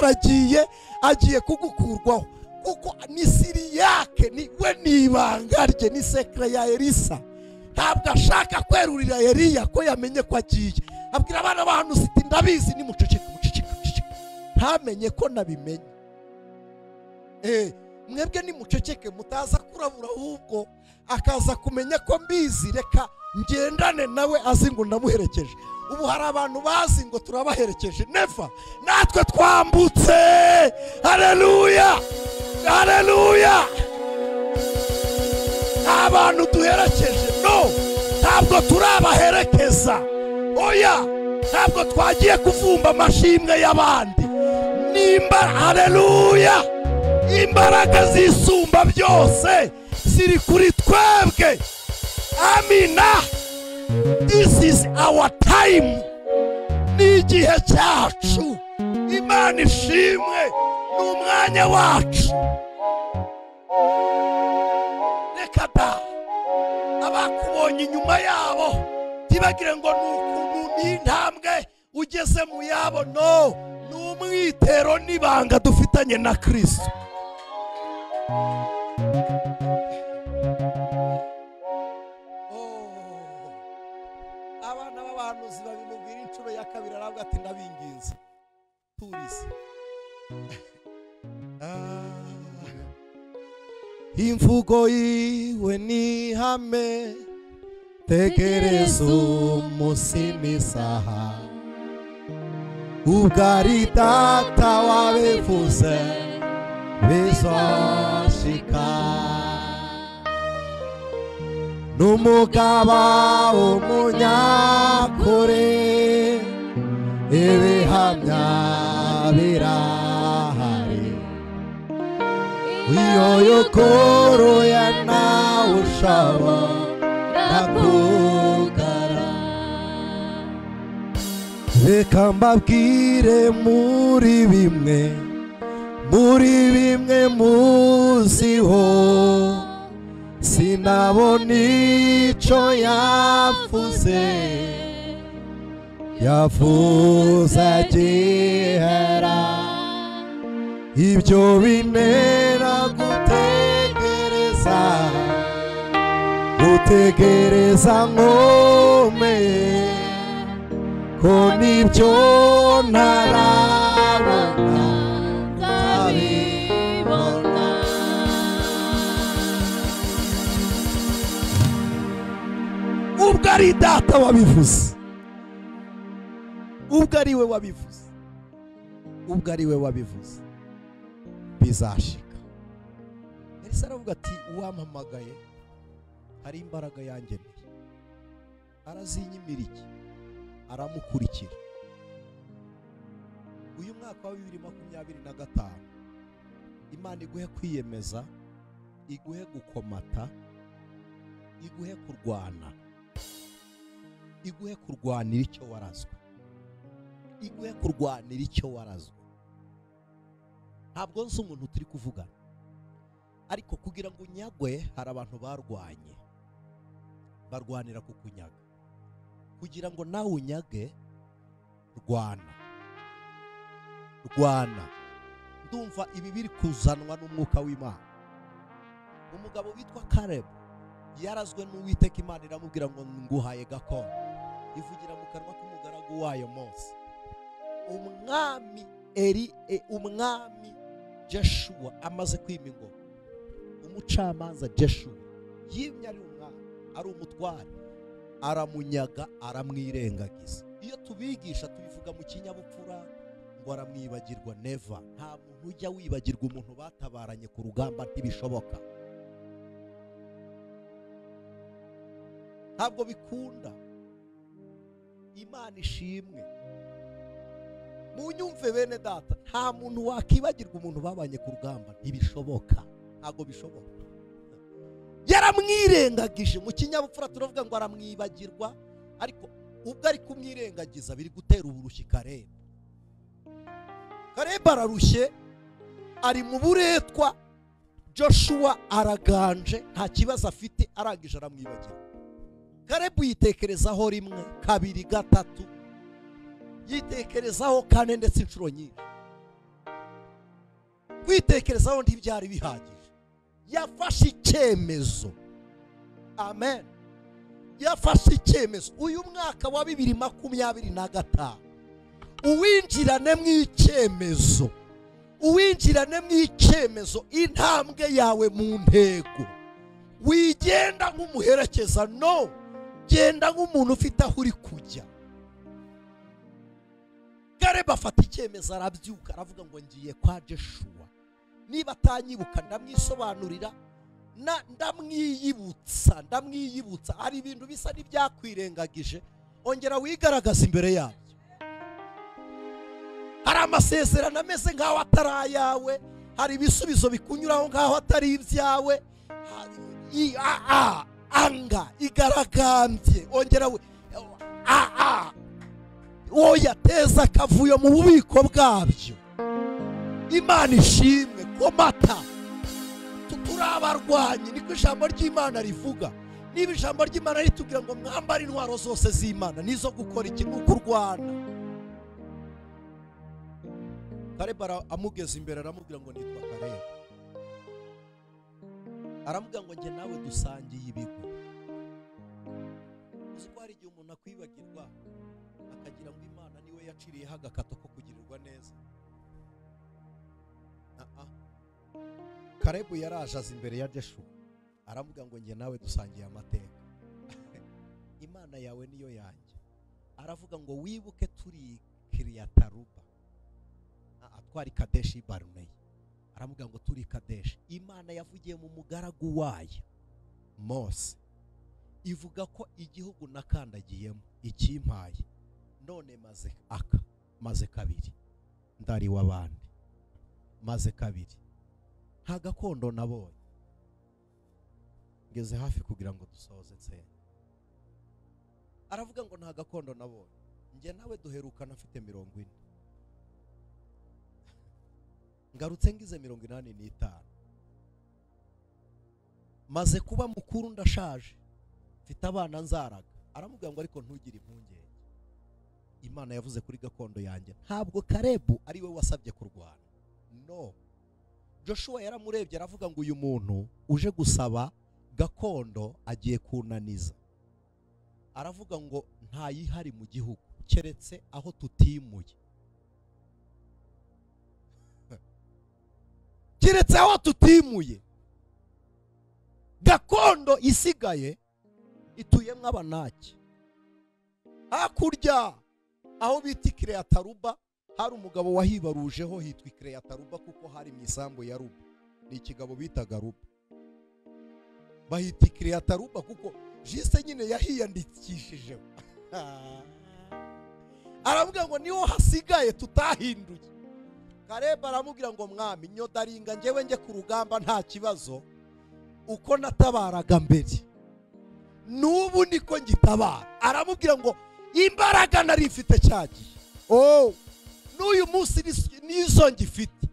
agiye kugukurwaho, kuko ni Siriyake, ni we n'ibanga rye, ni sekre ya Elisa. Ntabwo ashaka kwerurira Eliya ko yamenye ko agiye. Abwira abana b'abahanuzi ati ndabizi, ni muceceke. Ntamenye ko nabimenye. Mwebwe ni muceceke mutaza kurabura, ahubwo akaza kumenya ko mbizi, reka ngendane nawe azi ngo ndamuherekeje. Ubu hari abantu bazi ngo turabaherekeje. Never. Natwe twambutse. Haleluya, haleluya. Abantu duherekeje, no, ntabwo turabaherekeza. Oya, ntabwo twagiye kuvumba amashimwe y'abandi. Haleluya. Imbaraga zisumba byose ziri kuri twebwe. Amina. This is our time. Ni igihe cyacu. Imana ishimwe. Ni umwanya wacu. Reka da abakubonye inyuma yabo ntibagire ngo ni intambwe ugeze mu yabo. No, ni umwitero n'ibanga dufitanye na Kristo. Abana b'abahanuzi babimubwira inshuro ya kabiri, aravuga ati ndabinginze turize. Imvugo yiwe ni ihame, tegereza umunsi n'isaha. Ubwo ari data wabivuze bizoshika. N'umugaba w'umunyakuri, ibihamya birahari. Iyo yokoroya nawe ushobora kugara. Reka mbabwire muri bimwe muziho, sinabona icyo yavuze agihera. Ibyo bintera gutegereza nkomeye, ko nibyo ntarabona nzabibona. Ubwo ari data wabivuze, ubwo ari we wabivuze, ubwo ari we wabivuze, bizashika. Elisa aravuga ati uwampamagaye hari imbaraga yangeneye, arazinyimira iki, aramukurikira. Uyu mwaka wa 2025 Imana iguhe kwiyemeza, iguhe gukomata, iguhe kurwana, iguhe kurwanira icyo warazwe, iguhe kurwanira icyo warazwe. Ntabwo nzi umuntu turi kuvugana, ariko kugira ngo unyagwe hari abantu barwanye, barwanira kukunyaga. Kugira ngo nawe unyage, rwana, rwana. Ndumva ibi biri kuzanwa n'umwuka w'Imana. Umugabo witwa Caleb yarazwe n'Uwiteka, Imana iramubwira ngo nguhaye gakondo, ivugira mu kanwa k'umugaragu wayo Mose. Umwami Joshua amaze kwima ingoma, umucamanza Joshua yimye ari umwami, ari umutware, aramunyaga, aramwirengagiza. Iyo tubigisha tubivuga mu kinyabupfura ngo aramwibagirwa. Never. Nta muntu ujya wibagirwa umuntu batabaranye ku rugamba, ntibishoboka, ntabwo bikunda. Imana ishimwe. Munyumve bene data, nta muntu wakibagirwa umuntu babanye ku rugamba, ntibishoboka, ntabwo bishoboka. Yaramwirengagije. Mu kinyabupfura turavuga ngo aramwibagirwa, ariko ubwo ari kumwirengagiza biri gutera uburushyi Caleb. Caleb ararushye, ari mu buretwa. Joshua araganje, nta kibazo afite, arangije aramwibagirwa. Caleb yitekerezaho rimwe, kabiri, gatatu, yitekerezaho kane ndetse inshuro nyinshi. Kwitekerezaho ntibyari bihagije, yafashe icyemezo. Amen. Yafashe icyemezo. Uyu mwaka wa 2025 uwinjirane mu icyemezo, uwinjirane mu icyemezo. Intambwe yawe mu ntego, wigenda nk'umuherekeza, no, genda nk'umuntu ufite aho uri kujya. Caleb afata icyemezo, arabyuka, aravuga ngo ngiye kwa Joshua. Niba atanyibuka ndamwisobanurira, ndamwiyibutsa. Hari ibintu bisa n'ibyakwirengagije, ongera wigaragaza imbere yabyo. Hari amasezerano ameze nk'aho atari ayawe, hari ibisubizo bikunyuraho nk'aho atari ibyawe. Anga igaragambye, ongera oya, teza akavuyo mu bubiko bwabyo. Imana ishimwe. Komata, turi abarwanyi, niko ijambo ry'Imana rivuga. Niba ijambo ry'Imana ritubwira ngo mwambare intwaro zose z'Imana, nizo gukora iki? Ni ukurwana. Caleb amugeze imbere, aramubwira ngo nitwa Caleb. Aramubwira ngo njye nawe dusangiye ibigo. Uzi ko hari igihe umuntu akwibagirwa akagira ngo Imana niwe yaciriyeho agakato ko kugirirwa neza. Caleb yaraje aza imbere ya Joshua, aramubwira ngo njye nawe dusangiye amateka. Imana yawe niyo yanjye. Aravuga ngo wibuke turi Kiriyataruba, twari Kadeshi Baruneyi. Aramubwira ngo turi Kadeshi. Imana yavugiye mu mugaragu wayo Mose, ivuga ko igihugu nakandagiyemo ikimpaye, none maze kabiri ndari w'abandi, maze kabiri nta gakondo nabonye. Ngeze hafi kugira ngo dusoze nsenga. Aravuga ngo nta gakondo nabonye, njye nawe duherukana afite 40. Ngarutse ngize 85. Maze kuba mukuru, ndashaje, mfite abana nzaraga. Aramubwira ngo ariko ntugire impungenge, Imana yavuze kuri gakondo yanjye. Ntabwo Caleb ari we wasabye kurwana, no. Joshua yaramurebye, aravuga ngo uyu muntu uje gusaba gakondo agiye kunaniza. Aravuga ngo ntayihari mu gihugu, keretse aho tutimuye, keretse aho tutimuye. Gakondo isigaye ituyemo Abanaki. Hakurya aho bita Kireyataruba hari umugabo wahibarujeho, hitwa Kireyataruba kuko hari mu isambu ya Ruba. Ni ikigabo bitaga Ruba, bahita Kireyataruba kuko jise nyine yahiyandikishijeho. Aravuga ngo niho hasigaye tutahinduye. Kareba aramubwira ngo mwami, nyodaringa njyewe njye ku rugamba nta kibazo, uko natabaraga mbere n'ubu niko ngitabara. Aramubwira ngo imbaraga nari mfite cyagiye, n'uyu munsi nizo ngifite.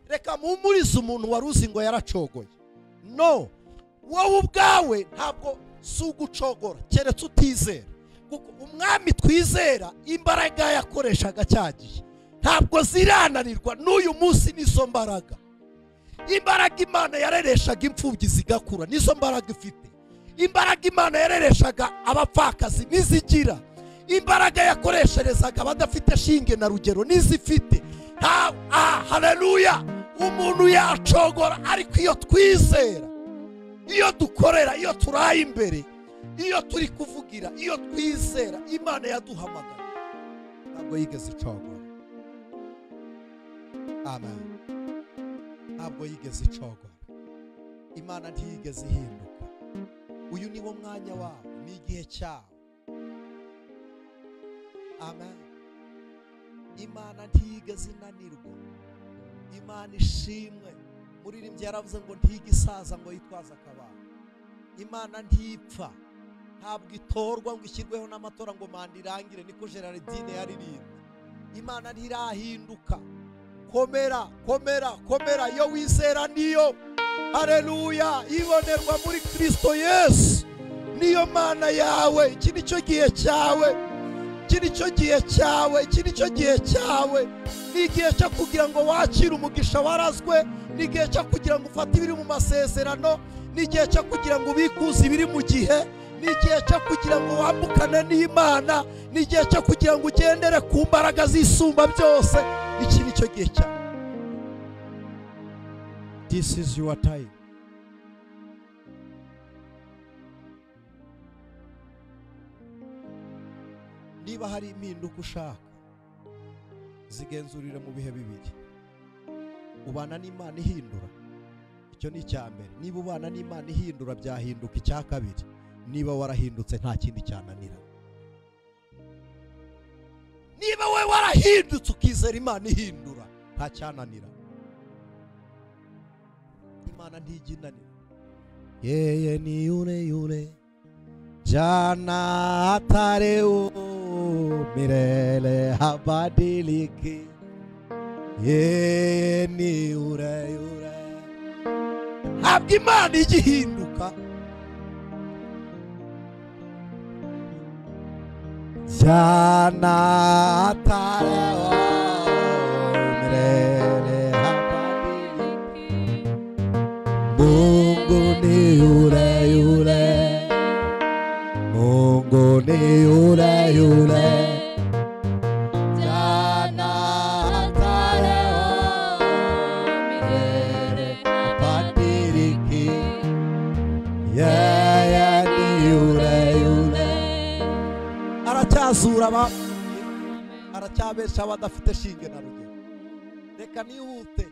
Reka mumurize umuntu wari uzi ngo yaracogoye. No, wowe ubwawe ntabwo si ugucogora keretse utizera, kuko umwami twizera imbaraga yakoreshaga cyagiye ntabwo zirananirwa n'uyu munsi. Nizo mbaraga, imbaraga Imana yarereshaga imfubyi zigakura nizo mbaraga ifite. Imbaraga Imana yarereshaga abapfakazi nizigira. Imbaraga yakoresherezaga abadafite shinge na rugero nizifite. Haleluya! Umuntu yacogora, ariko iyo twizera, iyo dukorera, iyo turaye imbere, iyo turi kuvugira, iyo twizera Imana yaduhamagara, ntabwo yigeze icogora. Amen. Ntabwo yigeze icogora. Imana ntiyigeze ihinduka. Uyu niwo mwanya wawe, ni igihe cyawe. Amen. Imana ntiyigeze inanirwa. Imana ishimwe. Muririmbyi yaravuze ngo ntigisaza ngo yitwaza akabanga. Imana ntipfa, ntabwo itorwa ngo ishyirweho n'amatora ngo manda irangire, niko Gerardine yaririmbye. Imana ntirahinduka. Komera, komera, komera. Iyo wizera niyo, haleluya, ibonerwa muri Kristo Yesu. Niyo Mana yawe. Iki nicyo gihe cyawe, iki nicyo gihe cyawe, iki nicyo gihe cyawe. Ni igihe cyo kugira ngo wakire umugisha warazwe, ni igihe cyo kugira ngo ufate ibiri mu masezerano, ni igihe cyo kugira ngo ubikuze ibiri mu gihe, ni igihe cyo kugira ngo wambukane n'Imana, ni igihe cyo kugira ngo ugendere ku mbaraga zisumba byose. Iki nicyo gihe cyawe. This is your time. Niba hari impinduka ushaka, zigenzurire mu bihe bibiri. Ubana n'Imana ihindura, icyo ni icya mbere. Niba ubana n'Imana ihindura, byahinduka. Icya kabiri, niba warahindutse nta kindi cyananira. Niba we warahindutse ukizera Imana ihindura, nta cyananira. Imana ntijinanira. Yeye ni yule yule jana hata leo milele habadiliki. Yeye ni yule yule. Ntabwo Imana igihinduka. Jana hata leo milele habadiliki. Mungu ni yule yule. Mungu ni yule yule. Jana hata leo milele habadiliki. Yeye ni yule yule. Aracyazura aracyabesha abadafite shinge na rugero. Reka nihute.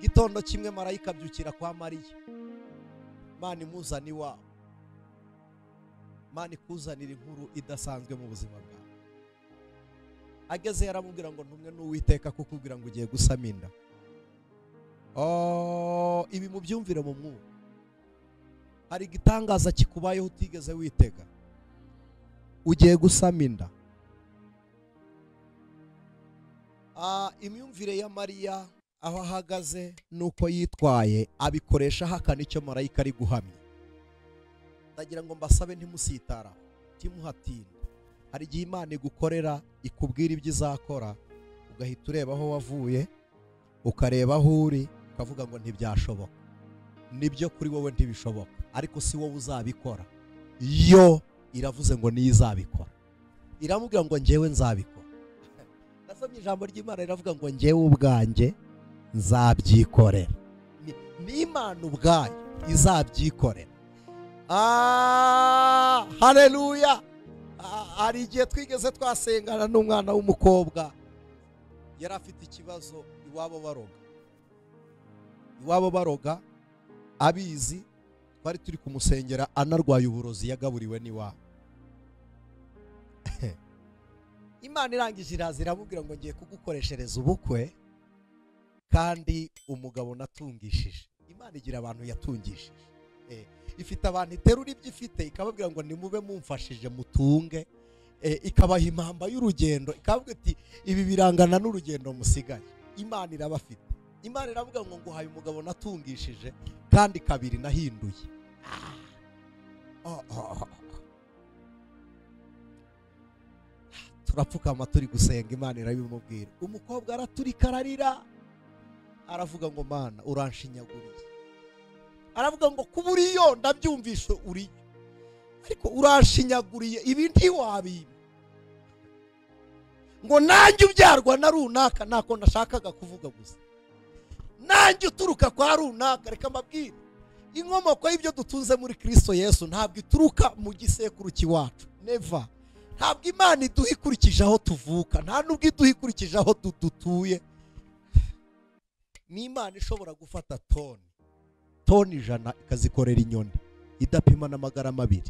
Gitondo kimwe marayika abyukira kwa Mariya. Imana imuzana iwawe. Imana ikuzanira inkuru idasanzwe mu buzima bwawe. Ageze yaramubwira ngo ntumwe n'Uwiteka kukubwira ngo ugiye gusama inda. Ibi mubyumvire mu mwuka. Hari igitangaza kikubayeho utigeze witega. Ugiye gusama inda. Imyumvire ya Mariya aho ahagaze nuko yitwaye, abikoresha hakana icyo marayika ari guhamya. Ndagira ngo mbasabe ntimusitara, timuhatinda. Hari igihe Imana igukorera ikubwira ibyo izakora, ugahita ureba aho wavuye, ukareba aho uri, ukavuga ngo ntibyashoboka. Nibyo kuri wowe ntibishoboka, ariko si wowe uzabikora. Yo iravuze ngo niyo izabikora. iramubwira ngo njyewe nzabikora. Nasomye ijambo ry'Imana riravuga ngo njyewe ubwanjye nzabyikorera. Ni Imana ubwayo izabyikorera. Haleluya. Hari igihe twigeze twasengana n'umwana w'umukobwa yari afite ikibazo iwabo baroga abizi, twari turi kumusengera anarwaye uburozi yagaburiwe n'iwabo. Imana irangije iraza iramubwira ngo ngiye kugukoreshereza ubukwe kandi umugabo natungishije. Imana igira abantu yatungishije. Ifite abantu iterura ibyo ifite ikababwira ngo nimube mumfashije mutunge, ikabaha impamba y'urugendo, ikavuga iti ibi birangana n'urugendo musigaye. Imana irabafite. Imana iravuga ngo nguhaye umugabo natungishije kandi kabiri nahinduye. Turapfukama turi gusenga, Imana irabimubwira. Umukobwa araturika ararira, aravuga ngo Mana uranshinyaguriye. Aravuga ngo kuba uriyo ndabyumvishe uriyo, ariko uranshinyaguriye ibi ntiwabimpa. Ngo nanjye ubyarwa na runaka ntako ndashakaga kuvuga gusa, nanjye uturuka kwa runaka. Reka mbabwire, inkomoko y'ibyo dutunze muri Kristo Yesu ntabwo ituruka mu gisekuru cy'iwacu. Never. Ntabwo Imana iduha ikurikije aho tuvuka, nta nubwo iduha ikurikije aho dutuye. Ni Imana ishobora gufata toni 100 ikazikorera inyoni idapima n'amagarama 2.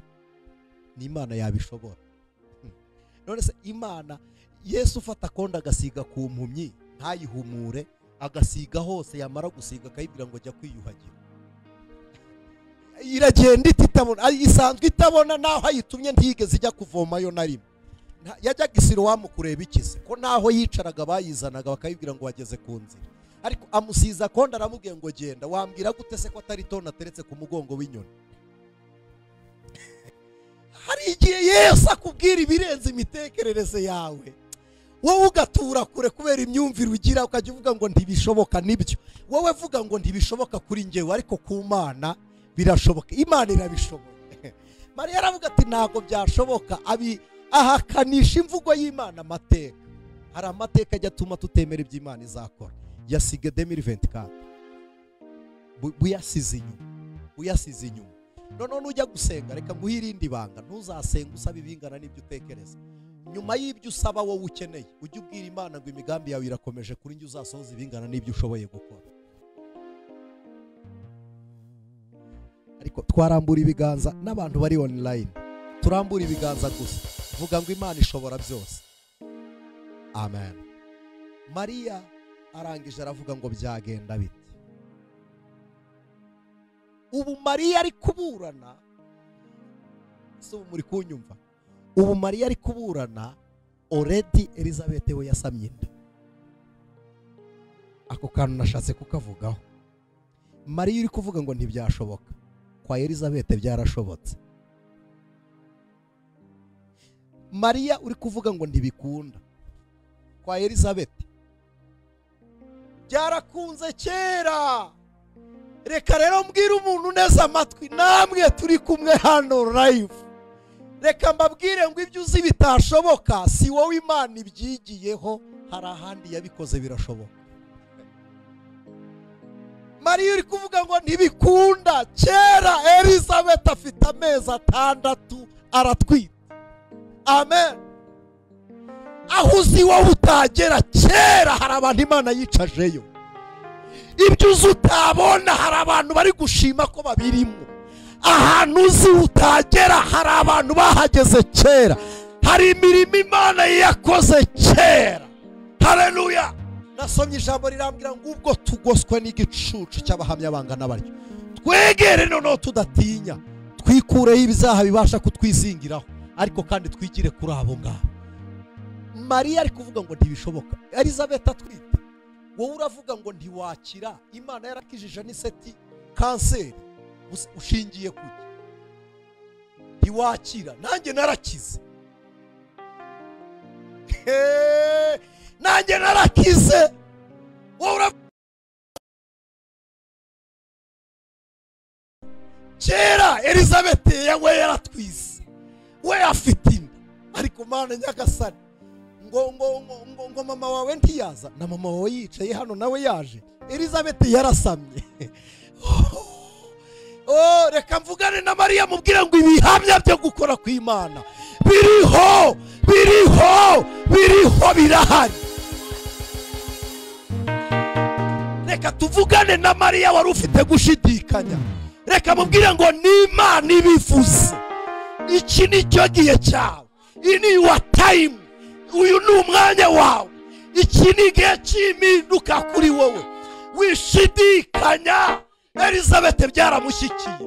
Ni Imana yabishobora. None se Imana, Yesu ufata konda agasiga ku mpumyi ntayihumure, agasiga hose, yamara gusiga akayibwira ngo jya kwiyuhagira. Iragenda itabona, isanzwe itabona, naho ayitumye ntigeze ijya kuvomayo na rimwe. Yajyaga Isilowamu kureba ikize, ko naho yicaraga bayizanaga bakayibwira ngo wageze ku nzira. Ariko amusiza konda aramubwiye ngo genda. Wambwira gute se ko atari tona ateretse ku mugongo w'inyoni? Hari igihe Yesu akubwira ibirenze imitekerereze yawe, wowe ugatura kure kubera imyumvire ugira, ukajya uvuga ngo ntibishoboka. Nibyo, wowe vuga ngo ntibishoboka kuri njyewe, ariko ku Mana birashoboka. Imana irabishoboye. Mariya aravuga ati ntabwo byashoboka. Ahakanisha imvugo y'Imana amateka. Hari amateka ajya atuma tutemera ibyo Imana izakora. Yasige 2024 buyasize inyuma. None ujya gusenga, reka nguhe irindi banga. Ntuzasenga usaba ibingana n'ibyo utekereza. Nyuma y'ibyo usaba wowe ukeneye, ujye ubwira Imana ngo imigambi yawe irakomeje kuri njye, uzasohoza ibingana n'ibyo ushoboye gukora. Ariko twarambura ibiganza n'abantu bari online, turambura ibiganza gusa, vuga ngo Imana ishobora byose. Amen. Mariya arangije aravuga ngo byagenda bite? Ubu Mariya ari kuburana, so muri kunyumva, ubu Mariya ari kuburana, already Elizabeth we yasamye inda. Ako kantu nashatse kukavugaho. Mariya uri kuvuga ngo ntibyashoboka, kwa Elizabeth byarashobotse. Mariya uri kuvuga ngo ntibikunda, kwa Elizabeth byarakunze kera. Reka rero mbwira umuntu neza amatwi, namwe turi kumwe hano live, reka mbabwire ngo ibyo uzi bitashoboka si wowe Imana ibyigiyeho, hari ahandi yabikoze birashoboka. Mariya uri kuvuga ngo ntibikunda, kera Elizabeth afite amezi 6 aratwita. Amen. Aho uzi wowe utagera, kera hari abantu Imana yicajeyo. Ibyo uzi utabona, hari abantu bari gushima ko babirimo. Ahantu uzi utagera, hari abantu bahageze kera. Hari imirimo Imana yakoze kera. Haleluya. Nasomye ijambo rirambwira ngo ubwo tugoswe n'igicucu cy'abahamya bangana baryo, twegere noneho tudatinya, twikureho ibizaha bibasha kutwizingiraho, ariko kandi twigire kuri abo ngabo. Mariya ari kuvuga ngo ntibishoboka, Elizabeth atwite. Wowe uravuga ngo ntiwakira, Imana yarakijije n'iseti kanseri, ushingiye kuki? Ntiwakira, nanjye narakize. Nanjye narakize. Wowe kera Elizabeth yawe yaratwize, we afite inda ariko mana nyagasani ngo mama wawe ntiyaza, na mama wawe yicaye hano nawe yaje, Elizabeth yarasamye. Reka mvugane na Mariya mubwire ngo ibihamya byo gukora kw'Imana biriho birahari. Reka tuvugane na Mariya wari ufite gushidikanya, reka mubwire ngo n'Imana ibivuze. Iki ni cyo gihe cyawe, iyi ni your time, uyu ni umwanya wawe, iki ni igihe cy'impinduka kuri wowe. Wishidikanya. Elizabeth byaramushyikiye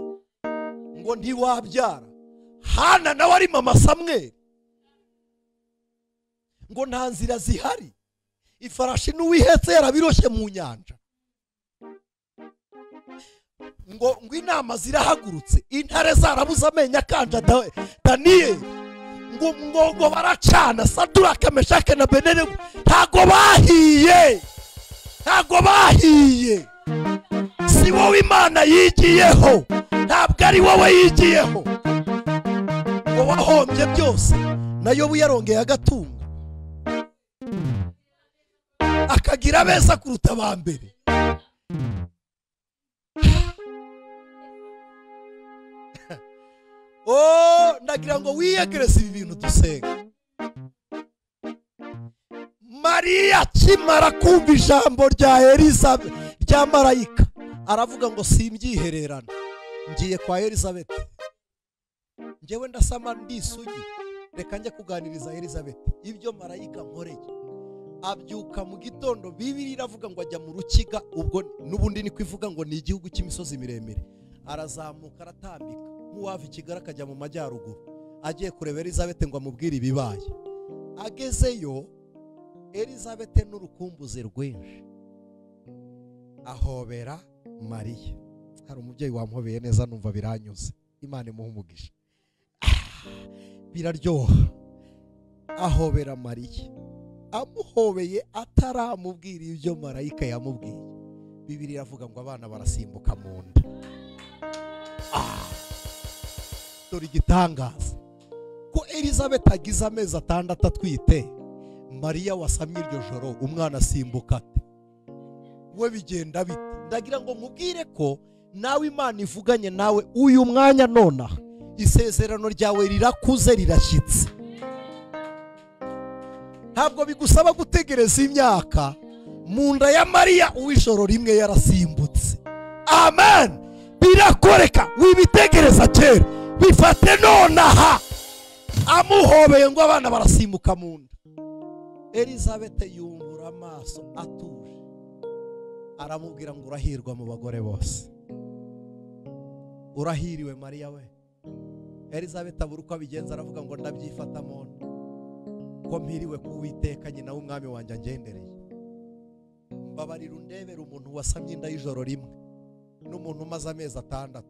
ngo ntiwabyara. Hana nawe ari mama Samweli ngo nta nzira zihari, ifarashi n'uwihetse yarabiroshye mu nyanja, ngo inama zirahagurutse, intare zarabuze amenyo akanja Daniyeli, ngo baracana Saduraka, Meshake na Abedenego, ntago bahiye. Si wowe Imana yigiyeho, ntabwo ari wowe yigiyeho. Ngo wahombye byose, na Yobu yarongeye agatunga, akagira abeza kuruta aba mbere. Ndagira ngo wiyegereze ibi bintu dusenga. Mariya akimara kumva ijambo rya Elizabeth, rya marayika, aravuga ngo simbyihererana, ngiye kwa Elizabeth, njyewe ndasama ndisugi, reka njye kuganiriza Elizabeth ibyo marayika nkoreye. Abyuka mu gitondo, Bibiliya iravuga ngo ajya mu rukiga, ubwo n'ubundi ni kwivuga ngo ni igihugu cy'imisozi miremire. Arazamuka aratambika nk'uwava Kigali akajya mu majyaruguru, agiye kureba Elizabeth ngo amubwire ibibaye. Agezeyo, Elizabeth n'urukumbuzi rwinshi ahobera Mariya. Hari umubyeyi wamuhobeye neza, numva biranyuze, Imana imuhe umugisha. Biraryoha. Ahobera Mariya, amuhobeye ataramubwira ibyo marayika yamubwiye. Bibiliya iravuga ngo abana barasimbuka mu nda. Dore igitangaza ko Elizabeth agize amezi 6 atwite, Mariya wasamye iryo joro umwana asimbuka ate? We bigenda bite? Ndagira ngo nkubwire ko nawe Imana ivuganye nawe uyu mwanya nonaha, isezerano ryawe rirakuze, rirashyitse. Ntabwo bigusaba gutegereza imyaka. Mu nda ya Mariya uw'ijoro rimwe yarasimbutse. Amen. Birakoreka, wibitegereza kera, bifate nonaha. Amuhobeye ngo abana barasimbuka mu nda. Elizabeth yumvura amaso atuje, aramubwira ngo urahirwa mu bagore bose. Urahiriwe Mariya we. Elizabeth abura uko abigenza, aravuga ngo ndabyifata mu nda, ko mpiriwe ku Uwiteka nyina w'umwami wanjye angendereye. Mbabarira undebera umuntu wasamye inda y'ijoro rimwe n'umuntu umaze amezi 6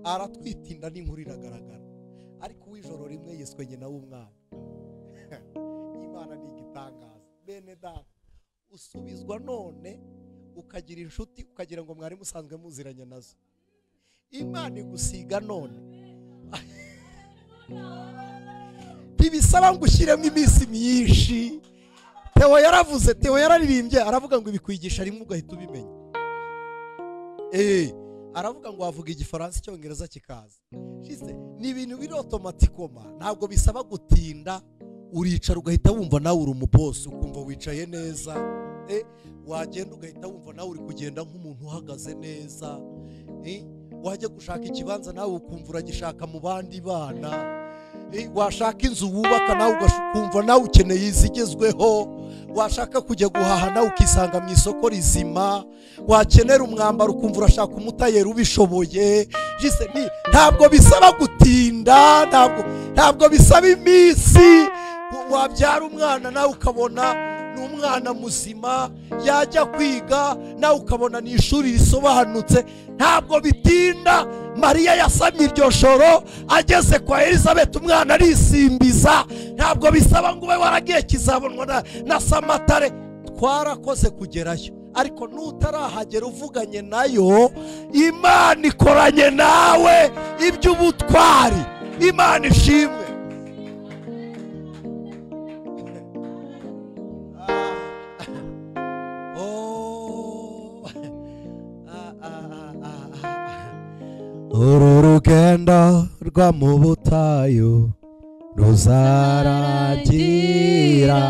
aratwita inda, n'inkuru iragaragara, ariko uw'ijoro rimwe yiswe nyina w'umwami. Imana ni igitangaza. Bene data, usubizwa none ukagira inshuti, ukagira ngo mwari musanzwe muziranye nazo. Imana igusiga none. Ntibisaba ngo ushyiremo iminsi myinshi. Theo yaravuze, Theo yararirimbye, aravuga ngo ibikwigisha rimwe ugahita ubimenya. Aravuga ngo wavuga igifaransa, icyongereza kikaza. Shise ni ibintu biri automatikoma, ntabwo bisaba gutinda. Uricara ugahita wumva nawe uri umubosi, ukumva wicaye neza. Wagenda ugahita wumva nawe uri kugenda nk'umuntu uhagaze neza. Wajya gushaka ikibanza nawe ukumva uragishaka mu bandi bana. Washaka inzu wubaka nawe ukumva nawe ukeneye izigezweho. Washaka kujya guhaha nawe ukisanga mu isoko rizima. Wakenera umwambaro ukumva urashaka umutayeri ubishoboye. Ntabwo bisaba gutinda, ntabwo bisaba iminsi. Wabyara umwana nawe ukabona ni umwana muzima, yajya kwiga nawe ukabona ni ishuri risobanutse. Ntabwo bitinda. Mariya yasamye iryo joro, ageze kwa Elizabeth umwana arisimbiza. Ntabwo bisaba ngo ube waragiye kizabonwa na Samatare. Twarakoze kugerayo, ariko nutarahagera uvuganye nayo, Imana ikoranye nawe iby'ubutwari. Imana ishimwe. uru rugendo rwa mu butayu ruzarangira,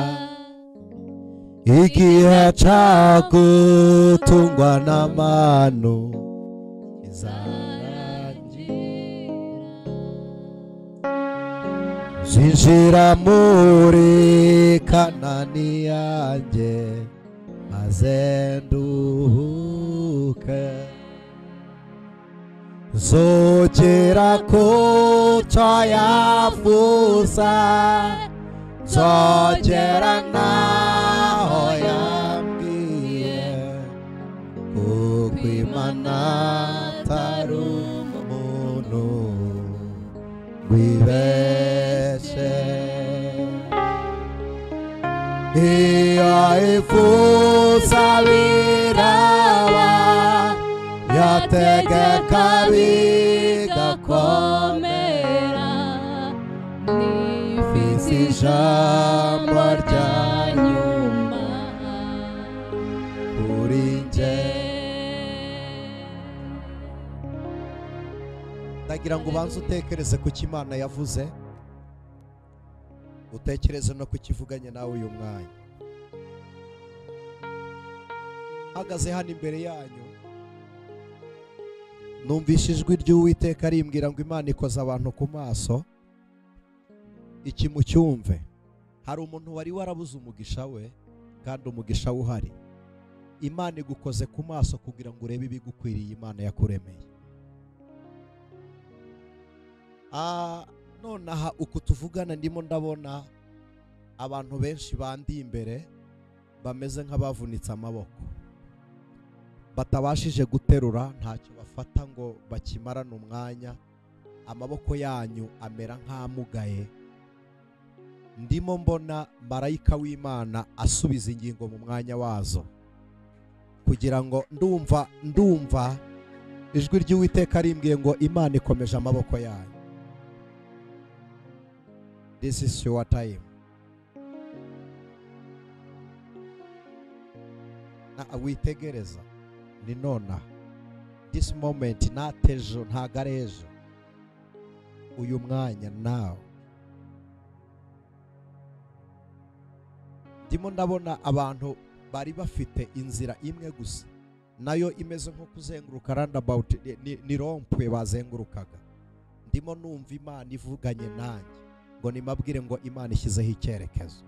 igihe cyo gutungwa n'amanu kizarangira, zinjira muri Kanani yanjye maze nduhuke, nzogera ku cyo yavuze, nzogera naho yambwiye, kuko Imana atari umuntu wibeshye. Iyo ivuze biraba, yategeka bigakomera, nifite ijambo rya nyuma kuri njye. Ndagira ngo ubanze utekereze ku cyo Imana yavuze, utekereze no ku kivuganye nawe uyu mwanya. Hagaze hano imbere yanyu, numvise ijwi ry'Uwiteka rimbwira ngo Imana ikoze abantu ku maso. Iki mucyumve, hari umuntu wari warabuze umugisha we, kandi umugisha we uhari. Imana igukoze ku maso kugira ngo urebe ibigukwiriye Imana yakuremeye. Nonaha uku tuvugana ndimo ndabona abantu benshi bandi imbere bameze nk'abavunitse amaboko, batabashije guterura, ntacyo bafata ngo bakimarane umwanya, amaboko yanyu amera nk'amugaye. Ndimo mbona marayika w'Imana asubiza ingingo mu mwanya wazo, kugira ngo ndumva ijwi ry'Uwiteka rimbwiye ngo Imana ikomeje amaboko yanyu. This is your time. Witegereza, ni nona. This moment, natejo, ntagarejo. Uyu mwanya now. Ndimo ndabona abantu bari bafite inzira imwe gusa, nayo imeze nko kuzenguruka roundabout, ni rompwe bazengurukaga. Ndimo numva Imana ivuganye nanjye ngo nimabwire ngo Imana ishyizeho icyerekezo.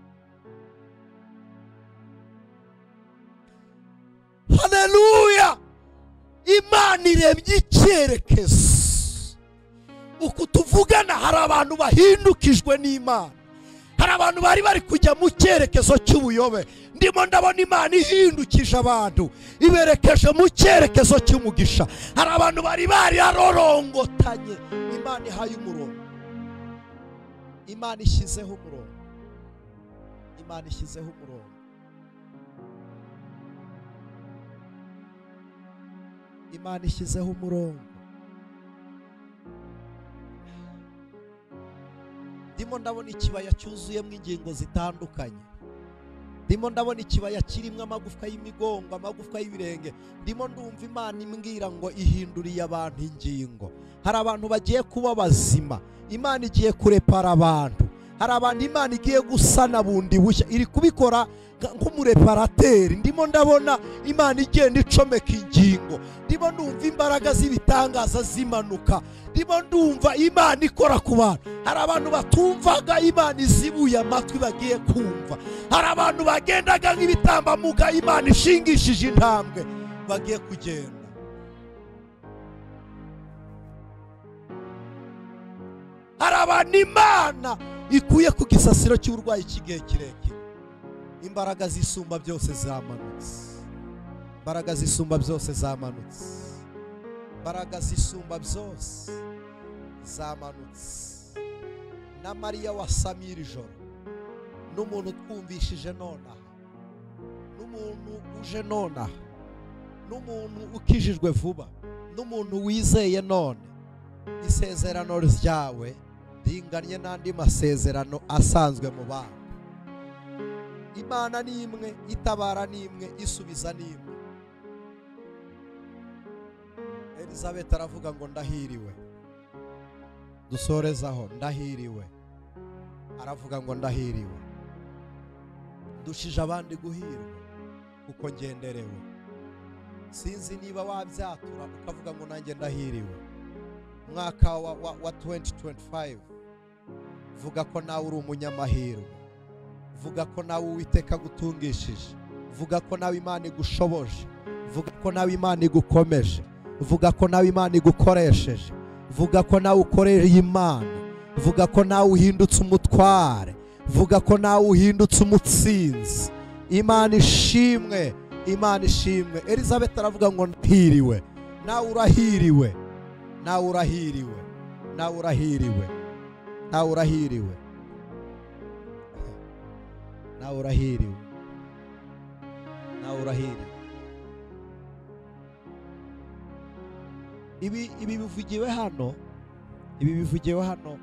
Haleluya! Imana irebye icyerekezo. Uku tuvugana hari abantu bahindukijwe n'Imana, hari abantu bari kujya mu cyerekezo cy'ubuyobe. Ndimo ndabona Imana ihindukije abantu, iberekeje mu cyerekezo cy'umugisha. Hari abantu bari arorongotanye, Imana ihaye umurongo. Imana ishyizeho umurongo. Imana ishyizeho umurongo. Imana ishyizeho umurongo. Ndimo ndabona ikibaya cyuzuyemo ingingo zitandukanye. Ndimo ndabona ikibaya kirimo amagufwa y'imigongo, amagufwa y'ibirenge. Ndimo ndumva Imana imbwira ngo ihinduriye abantu ingingo. Hari abantu bagiye kuba bazima, Imana igiye kurepara abantu. Hari abantu Imana igiye gusana bundi bushya, iri kubikora nk'umureparateri. Ndimo ndabona Imana igenda icomeka ingingo. Ndimo ndumva imbaraga z'ibitangaza zimanuka. Ndimo ndumva Imana ikora ku bantu. Hari abantu batumvaga Imana izibuye amatwi bagiye kumva. Hari abantu bagendaga nk'ibitambambuga Imana ishingishije intambwe bagiye kugenda. Hari abantu Imana ikuye ku gisasiro cy'uburwayi cy'igihe kirekire. Imbaraga zisumba byose zamanutse. Imbaraga zisumba byose zamanutse. Imbaraga zisumba byose zamanutse. Na Mariya wasamye iri joro, n'umuntu twumvishije nonaha, n'umuntu uje nonaha, n'umuntu ukijijwe vuba, n'umuntu wizeye none. Isezerano ryawe ringanye n'andi masezerano asanzwe mu bantu. Imana ni imwe, itabara ni imwe, isubiza ni imwe. Elizabeth aravuga ngo ndahiriwe. Dusorezaho, ndahiriwe. Aravuga ngo ndahiriwe. Dushije abandi guhirwa kuko ngenderewe. Sinzi niba wabyatura ukavuga ngo nanjye ndahiriwe. Mwaka wa 2025 vuga ko nawe uri umunyamahirwe. Vuga ko nawe Uwiteka gutungishije. Vuga ko nawe Imana igushoboje. Vuga ko nawe Imana igukomeje. Vuga ko nawe Imana igukoresheje. Vuga ko nawe ukoreye Imana. Vuga ko nawe uhindutse umutware. Vuga ko nawe uhindutse umutsinzi. Imana ishimwe, Imana ishimwe. Elizabeth aravuga ngo ndahiriwe. Nawe urahiriwe. Nawe urahiriwe. Nawe urahiriwe. Nawe urahiriwe. Nawe urahiriwe. Nawe urahiriwe. Ibi bivugiwe hano. Ibi bivugiwe hano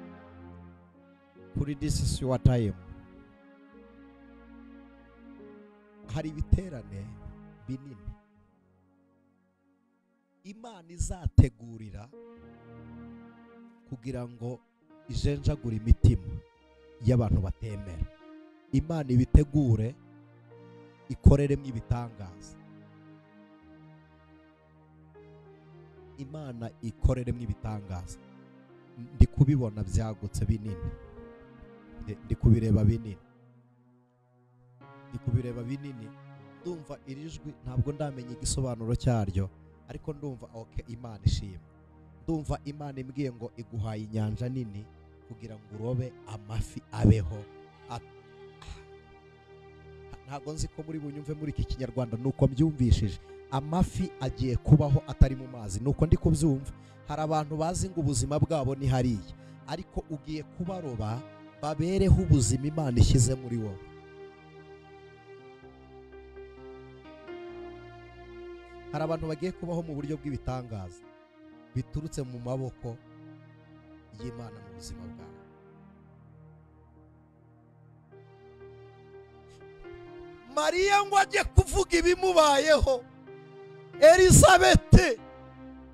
kuri This Is Your Time. Hari ibiterane binini Imana izategurira kugira ngo ijenjagure imitima y'abantu batemera. Imana ibitegure ikoreremo ibitangaza. Imana ikoreremo ibitangaza. Ndi kubibona byagutse binini. Ndi kubireba binini. Ndi kubireba binini. Ndumva iri jwi ntabwo ndamenya igisobanuro cyaryo, ariko ndumva okay, Imana ishimwe. Ndumva Imana imbwiye ngo iguhaye inyanja nini kugira ngo urobe amafi abeho. Ntabwo nzi ko muri bunyumve muri iki Kinyarwanda nuko mbyumvishije. Amafi agiye kubaho atari mu mazi, nuko ndi kubyumva. Hari abantu bazi ngo ubuzima bwabo ni hariya, ariko ugiye kubaroba babereho ubuzima Imana ishyize muri wowe. Hari abantu bagiye kubaho mu buryo bw'ibitangaza biturutse mu maboko y'Imana mu buzima bwawe. Mariya ngo ajye kuvuga ibimubayeho. Elizabeth,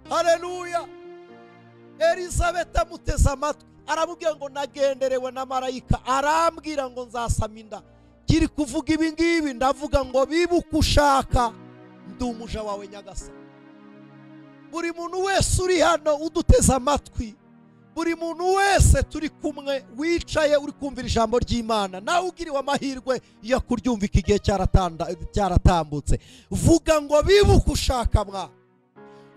haleluya. Elizabeth amuteze amatwi, aramubwira ngo nagenderewe na marayika, arambwira ngo nzasama inda. Kiri kuvuga ibi ngibi ndavuga ngo bibuke ushaka, ndi umuja wawe Nyagasani. Buri muntu wese uri hano uduteze amatwi, buri muntu wese turi kumwe wicaye uri kumvira ijambo ry'Imana, nawe ugiriwe amahirwe yo kuryumva iki gihe cyaratambutse, vuga ngo bibuke ushaka mwa.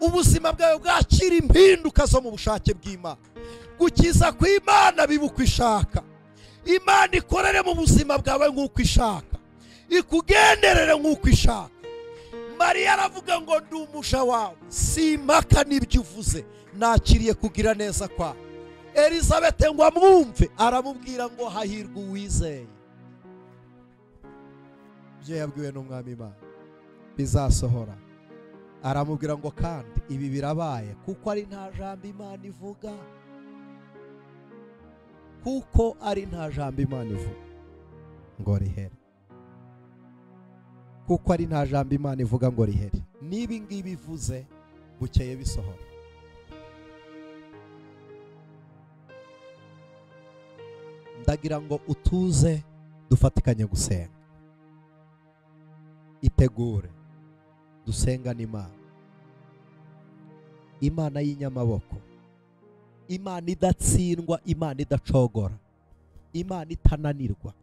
Ubuzima bwawe bwakira impinduka zo mu bushake bw'Imana. Gukiza kw'Imana bibuke ishaka. Imana ikorere mu buzima bwawe nk'uko ishaka, ikugenderere nk'uko ishaka. Mariya aravuga ngo ndi umuja wawe, simpaka n'ibyo uvuze, nakiriye kugira neza kwawe. Elizabeth ngo amwumve, aramubwira ngo hahirwa uwizeye. Ibyo yabwiwe n'Umwami Imana bizasohora. Aramubwira ngo kandi ibi birabaye kuko ari nta jambo Imana ivuga. Kuko ari nta jambo Imana ivuga ngo rihere. Kuko ari nta jambo Imana ivuga ngo rihere. Niba ngibi bivuze bukeye bisohora. Ndagira ngo utuze dufatikanye gusenga. Itegure dusenga n'Imana. Imana y'inyamaboko, Imana idatsindwa, Imana idacogora, Imana itananirwa,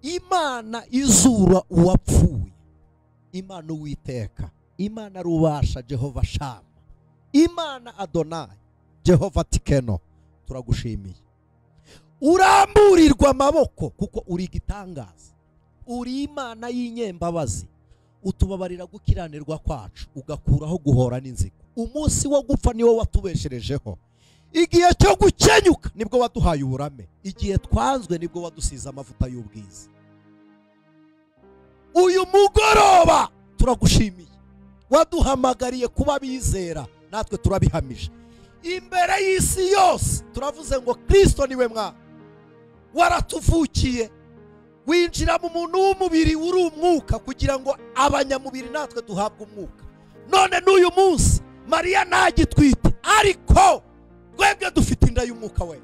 Imana izura uwapfuye, Imana Uwiteka, Imana Rubasha, Jehova Shama, Imana Adonai, Jehova Tikeno. Turagushimiye. Uramburirwa amaboko kuko uri igitangaza. Uri Imana y'inyembabazi, utubabarira gukiranirwa kwacu, ugakuraho guhora n'inzigo. Umunsi wo gupfa niwo watubesherejeho. Igihe cyo gukenyuka nibwo waduhaye uburame. Igihe twanzwe nibwo wadusize amavuta y'ubwiza. Uyu mugoroba turagushimiye, waduhamagariye kuba bizera, natwe turabihamije. Imbere y'isi yose turavuze ngo Kristo niwe mwana. Waratuvukiye, winjira mu muntu w'umubiri uri umwuka kugira ngo abanyamubiri natwe duhabwe umwuka. None n'uyu munsi Mariya ntagitwite, ariko twebwe dufite inda y'umwuka we.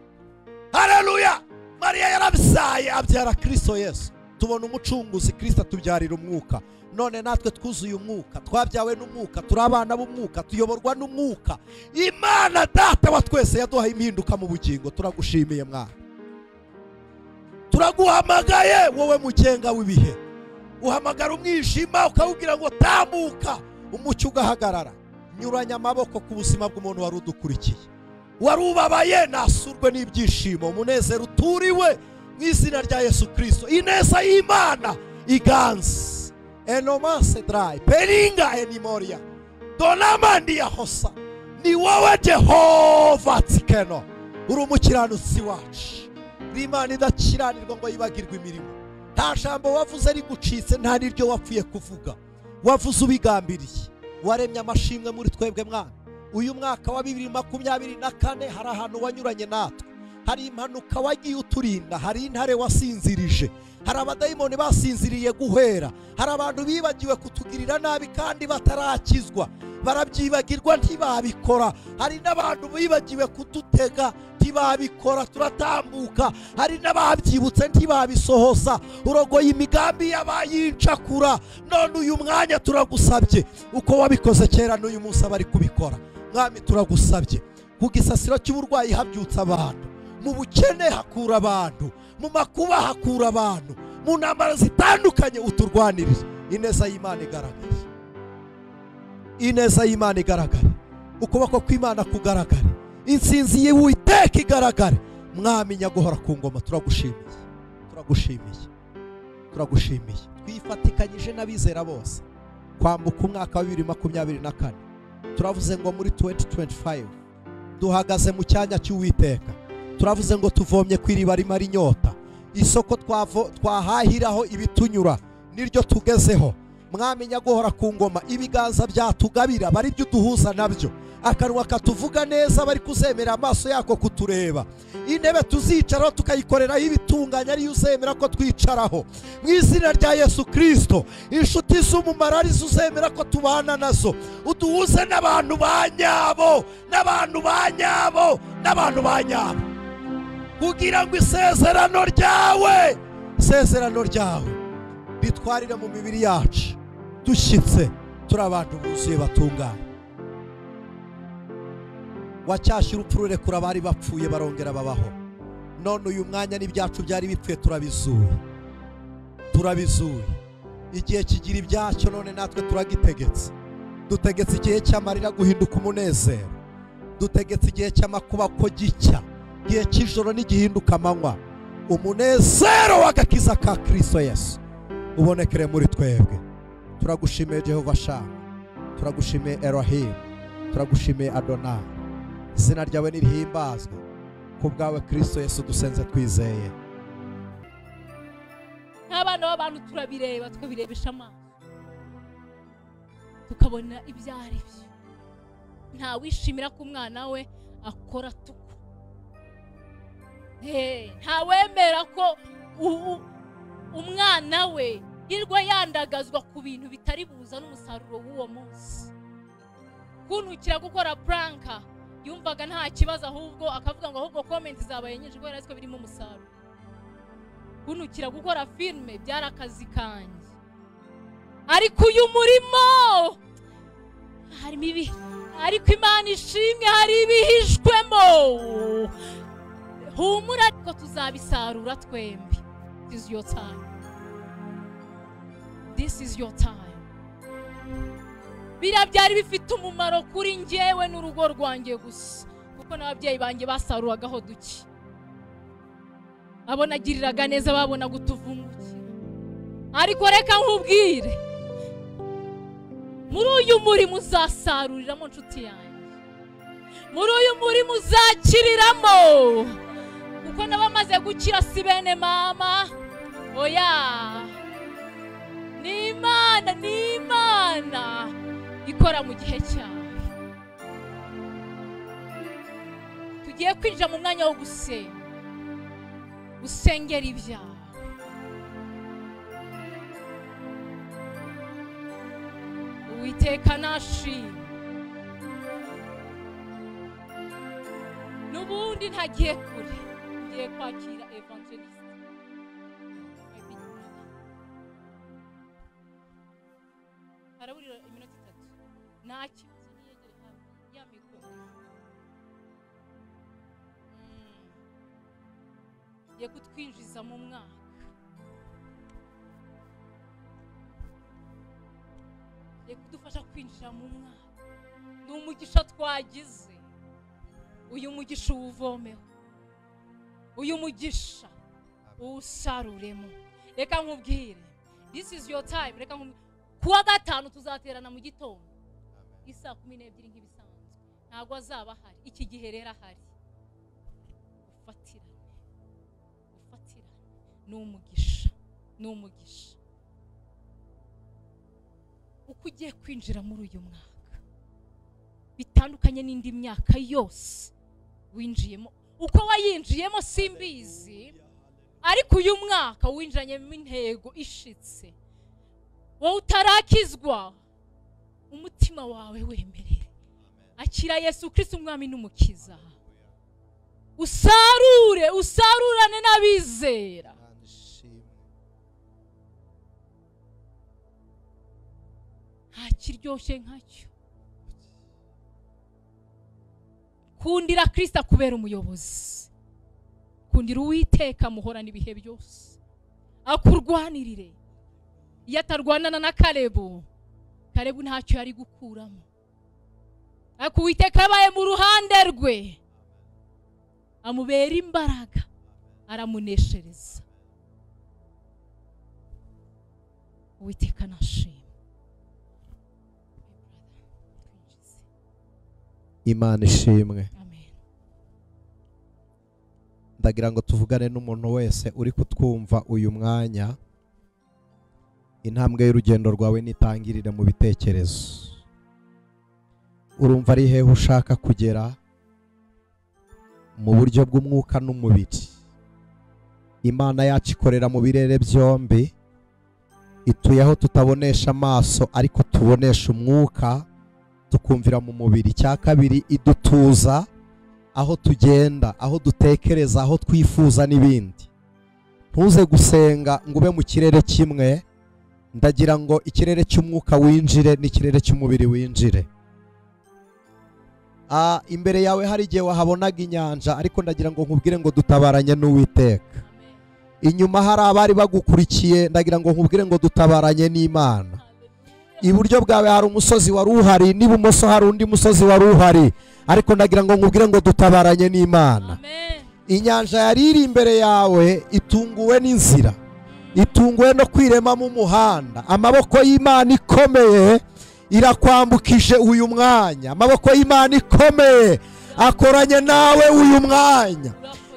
Haleluya. Mariya yarabyaye abyara Kristo Yesu. Tubona umucunguzi, Kristo atubyarira umwuka. None natwe twuzuye umwuka, twabyawe n'umwuka, turi abana b'umwuka, tuyoborwa n'umwuka. Imana Data wa twese yaduhaye impinduka mu bugingo. Turagushimiye mwana, turaguhamagaye wowe mugenga w'ibihe. Uhamagara umwijima ukawubwira ngo tambuka, umucyo ugahagarara. Nyuranya amaboko ku buzima bw'umuntu wari udukurikiye, wari ubabaye, nasurwe n'ibyishimo, umunezero uturiwe mu izina rya Yesu Kristo. Ineza y'Imana iganze. Enomase dry peringa enimoria donamandi ya hosa. Ni wowe Jehova tsikeno, uri umukiranutsi wacu. Imana idakiranirwa ngo yibagirwe imirimo. Nta jambo wavuze rigucitse, nta n'iryo wapfuye kuvuga. Wavuze ubigambiriye. Waremye amashimwe muri twebwe mwana. Uyu mwaka wa 2024 hari ahantu wanyuranye natwe. Hari impanuka wagiye uturinda, hari intare wasinzirije, hari abadayimoni basinziriye guhera, hari abantu bibagiwe kutugirira nabi kandi batarakizwa, barabyibagirwa ntibabikora. Hari n'abantu bibagiwe kudutega ntibabikora, turatambuka. Hari n'ababyibutse ntibabisohoza, urogoye imigambi y'abayincakura. None uyu mwanya turagusabye, uko wabikoze kera n'uyu munsi abari kubikora. Mwami turagusabye, ku gisasiro cy'uburwayi habyutsa abantu, mu bukene hakura abantu, mu makuba hakura abantu, mu ntambara zitandukanye uturwanirire. Ineza y'Imana igaragare, ineza y'Imana igaragare, ukuboko kw'Imana kugaragare, insinzi y'Uwiteka igaragare. Mwami nyaguhora ku ngoma, turagushimiye, turagushimiye, turagushimiye. Twifatikanyije n'abizera bose kwambuka umwaka wa 2024. Turavuze ngo muri 2025 duhagaze mu cyanya cy'Uwiteka. Turavuze ngo tuvomye kw'iriba rimara inyota. Isoko twahahiraho ibitunyura niryo tugezeho. Mwami nyaguhora ku ngoma, ibiganza byatugabira bari byo duhuza nabyo, akanwa katuvuga neza bari kuzemera amaso yako kutureba. Intebe tuzicaraho tukayikoreraho ibitunganya ari uzemera ko twicaraho mu izina rya Yesu Kristo. Inshuti z'umumaro ari uzemera ko tubana nazo. Uduhuze n'abantu banyabo, n'abantu banyabo, n'abantu banyabo, kugira ngo isezerano ryawe bitwarire mu mibiri yacu dushyitse turi abantu buzuye batunganye. Wacyashye urupfu rurekura abari bapfuye barongera babaho. None uyu mwanya n'ibyacu byari bipfuye turabizuye. Igihe kigira ibyacyo, none natwe turagitegetse. Dutegetse igihe cy'amarira guhinduka umunezero, dutegetse igihe cy'amakuba ko gicya, igihe cy'ijoro n'igihinduka amanywa. Umunezero w'agakiza ka Kristo Yesu ubonekere muri twebwe. Turagushimiye Jehova Shama, turagushimiye Elohim, turagushimiye Adonai. Izina ryawe nirihimbazwe, ku bwawe Kristo Yesu dusenze twizeye. Abana b'abantu turabireba, tukabirebesha amaso, tukabona ibyari byo. Nta wishimira ko umwana we akora tuko. Nta wemera ko umwana we irwa yandagazwa ku bintu bitari buza n'umusaruro w'uwo munsi. Kunukira gukora pranka yumvaga nta kibazo, ahubwo akavuga ngo ahubwo comment zabaye nyinshi kubera ariko birimo umusaruro. Kunukira gukora filme byari akazi kanjye, ariko uyu murimo harimo ibi, ariko Imana ishimwe hari ibihishwemo. Humura ariko tuzabisarura twembi. This is your time. This is your time. Bira byari bifite umumaro kuri njyewe n'urugo rwanjye gusa, kuko n'ababyeyi banjye basaruragaho duki. Abona agiriraga neza, babona gutuvungukira. Ariko reka nkubwire, muri uyu murimo uzasaruriramo nshuti yanjye, muri uyu murimo uzakiriramo, kuko n'abamaze gukira si bene mama. Oya, ni Imana ikora mu gihe cyawe. Tugiye kwinjira mu mwanya wo gusengera ibyawe. Uwiteka nashimwe, ubundi ntagiye kure ngiye kwakira evangelist haraburira iminota 3 naki yegere hafi ya mikoro ye kutwinjiza mu mwaka ye kudufasha kwinjira mu mwaka n'umugisha twagize uyu mugisha uvomeho uyu mugisha usaruremo reka nkubwire this is your time reka kuwa gatanu tuzaterana mu gitondo isa 12 nk'ibisanzwe ntago azaba hari iki gihe rero ahari ufatirane n'umugisha uko ugiye kwinjira muri uyu mwaka bitandukanye n'indi myaka yose winjiyemo uko wayinjiyemo simbizi ariko uyu mwaka winjiranyemo intego ishitse wowe utarakizwa umutima wawe wemerere akira Yesu Kristo umwami n'umukiza usarurane n'abizera kiryoshye nkacyo kundira Kristo kubera umuyobozi kundira Uwiteka muhorana ibihe byose akurwanirire yatarwanana na Kalebu ntacyo yari gukuramo ariko Uwiteka yabaye mu ruhande rwe amubera imbaraga aramuneshereza Uwiteka nashimye Imana ishimwe. Amen. Ndagira ngo tuvugane n'umuntu wese uri kutwumva uyu mwanya intambwe y'urugendo rwawe nitangirire mu bitekerezo. Urumva ari hehe ushaka kugera mu buryo bw'umwuka n'umubiri. Imana yacu ikorera mu birere byombi, ituye aho tutabonesha amaso ariko tubonesha umwuka tukumvira mu mubiri. Cya kabiri idutuza aho tugenda, aho dutekereza, aho twifuza n'ibindi. Ntuze gusenga ngo ube mu kirere kimwe, ndagira ngo ikirere cy'umwuka winjire n'ikirere cy'umubiri winjire. Imbere yawe hari igihe wahabonaga inyanja ariko ndagira ngo nkubwire ngo dutabaranye n'Uwiteka. Inyuma hari abari bagukurikiye, ndagira ngo nkubwire ngo dutabaranye n'Imana. Iburyo bwawe hari umusozi wari uhari, n'ibumoso hari undi musozi wari uhari, ariko ndagira ngo nkubwire ngo dutabaranye n'Imana. Inyanja yari iri imbere yawe itunguwe n'inzira, itunguwe no kwiremamo umuhanda. Amaboko y'Imana ikomeye irakwambukije uyu mwanya. Amaboko y'Imana ikomeye akoranye nawe uyu mwanya.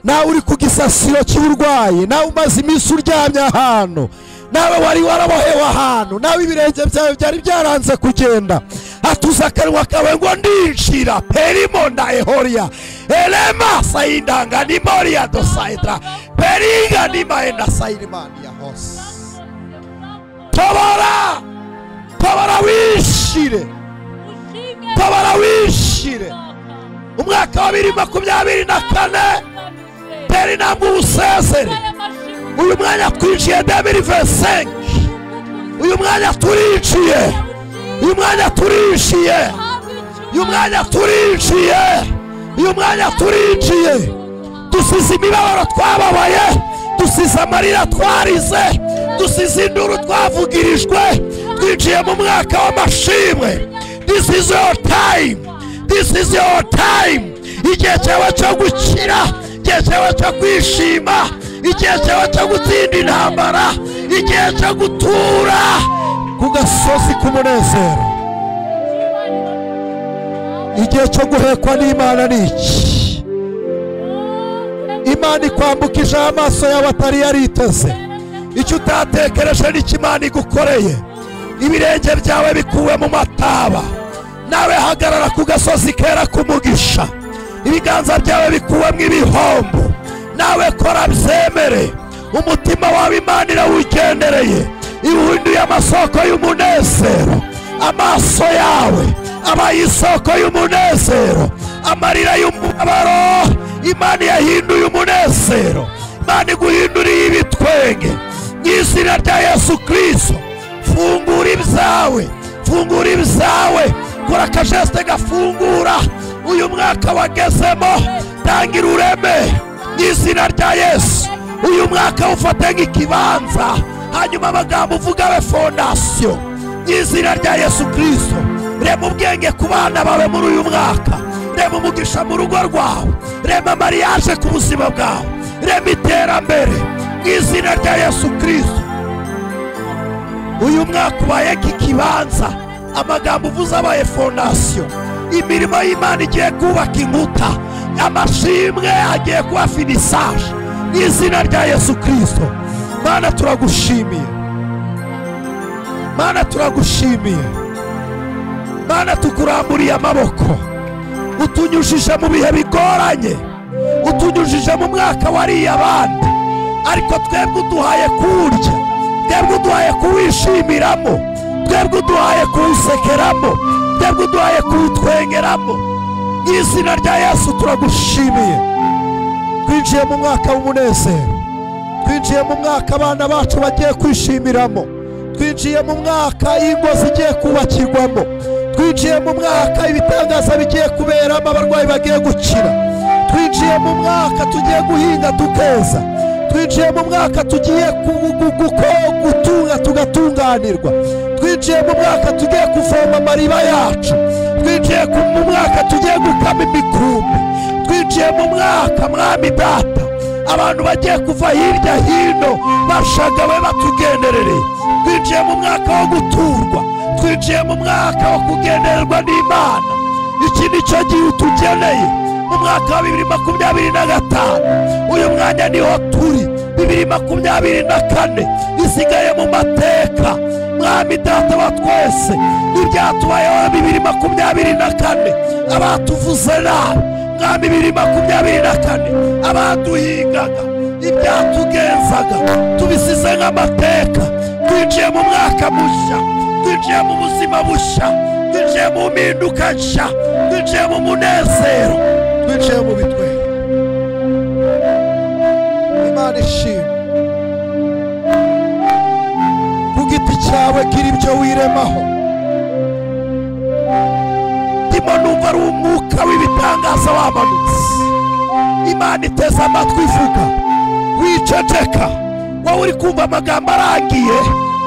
Nawe uri ku gisasiro cy'uburwayi, nawe umaze iminsi uryamye ahantu, nawe wari warabohewe ahantu, nawe ibirenge byawe byari byaranze kugenda, atuza akanwa kawe ngo ndinjira perimonda ehoria elema sayindanga ni moria dosaidra peringa ni maenda sayimani ya hos. Tabara wishire, tabara wishire. Umwaka wa 2024 peri na musezere. Uyu mwanya twinjiye 2025. Uyu mwanya turinjiye. Uyu mwanya turinjiye. Uyu mwanya turinjiye. Uyu mwanya turinjiye. Dusize imibabaro twababaye, dusize amarira twarize, dusize induru twavugirijwe, twinjiye mu mwaka w'amashimwe. This is your time. This is your time. Igihe cyawe cyo gukira, igihe cyawe cyo kwishima, igihe cyawe cyo gutsinda intambara, igihe cyo gutura ku gasozi k'umunezero. Igihe cyo guhekwa n'Imana ni iki? Imana ikwambukije amaso yawe atari yariteze. Icyo utatekereje n'icyo Imana igukoreye. Ibirenge byawe bikuwe mu mataba, nawe hagarara ku gasozi kera k'umugisha. Ibiganza byawe bikuwe mu ibihombo, nawe kora byemere. Umutima wawe Imana irawugendereye, iwuhinduye amasoko y'umunezero. Amaso yawe abaye isoko y'umunezero, amarira y'umubabaro Imana yahinduye umunezero, Imana iguhinduriye ibitwenge mu izina rya Yesu Kristo. Fungura ibyawe, fungura ibyawe, kora akajeste gafungura uyu mwaka wagezemo. Tangira ureme mu izina rya Yesu. Uyu mwaka ufate nk'ikibanza, hanyuma amagambo uvuga abe fondasiyo mu izina rya Yesu Kristo. Rema ubwenge ku bana bawe muri uyu mwaka, rema umugisha mu rugo rwawe, rema mariage ku buzima bwawe, rema iterambere mu izina rya Yesu Kristo. Uyu mwaka ubaye nk'ikibanza, amagambo uvuze abaye fondasiyo. Imirimo y'Imana igiye kubaka inkuta, amashimwe agiye kuba finisaje mu izina rya Yesu Kristo. Mana turagushimiye, Mana turagushimiye, Mana tukuramburiye amaboko. Utunyujije mu bihe bigoranye, utunyujije mu mwaka wariye abandi, ariko twebwe uduhaye kurya, twebwe uduhaye kuwishimiramo, twebwe uduhaye kuwusekeramo, twebwe uduhaye kuwutwengeramo. Mu izina rya Yesu turagushimiye. Twinjiye mu mwaka w'umunezero, twinjiye mu mwaka abana bacu bagiye kwishimiramo, twinjiye mu mwaka ingo zigiye kubakirwamo, twinjiye mu mwaka ibitangaza bigiye kuberamo, abarwayi bagiye gukira, twinjiye mu mwaka tugiye guhinga tukeza, twinjiye mu mwaka tugiye gutunga tugatunganirwa, twinjiye mu mwaka tugiye kuvoma amariba yacu, twinjiye mu mwaka tugiye gukama imikumbi, twinjiye mu mwaka Mwami Data abantu bagiye kuva hirya hino bashagawe batugenderereye, twinjiye mu mwaka wo guturwa, twinjiye mu mwaka wo kugendererwa n'Imana. Iki nicyo gihe utugeneye mu mwaka wa 2025. Uyu mwanya niho turi 2024 isigaye mu mateka. Mwami Data wa twese, ibyatubayeho 2024 abatuvuze nabi, Mwami 2024 abaduhingaga, ibyatugenzaga tubisize nk'amateka. Twinjiye mu mwaka mushya, twinjiye mu buzima bushya, twinjiye mu mpinduka nshya, twinjiye mu munezero, twinjiye mu bitwenge. Imana ishimwe. Ku giti cyawe gira ibyo wiremaho. Ndimo numva ari umwuka w'ibitangaza wamanutse. Imana iteze amatwi ivuga, wiceceka. Wowe uri kumva amagambo arangiye,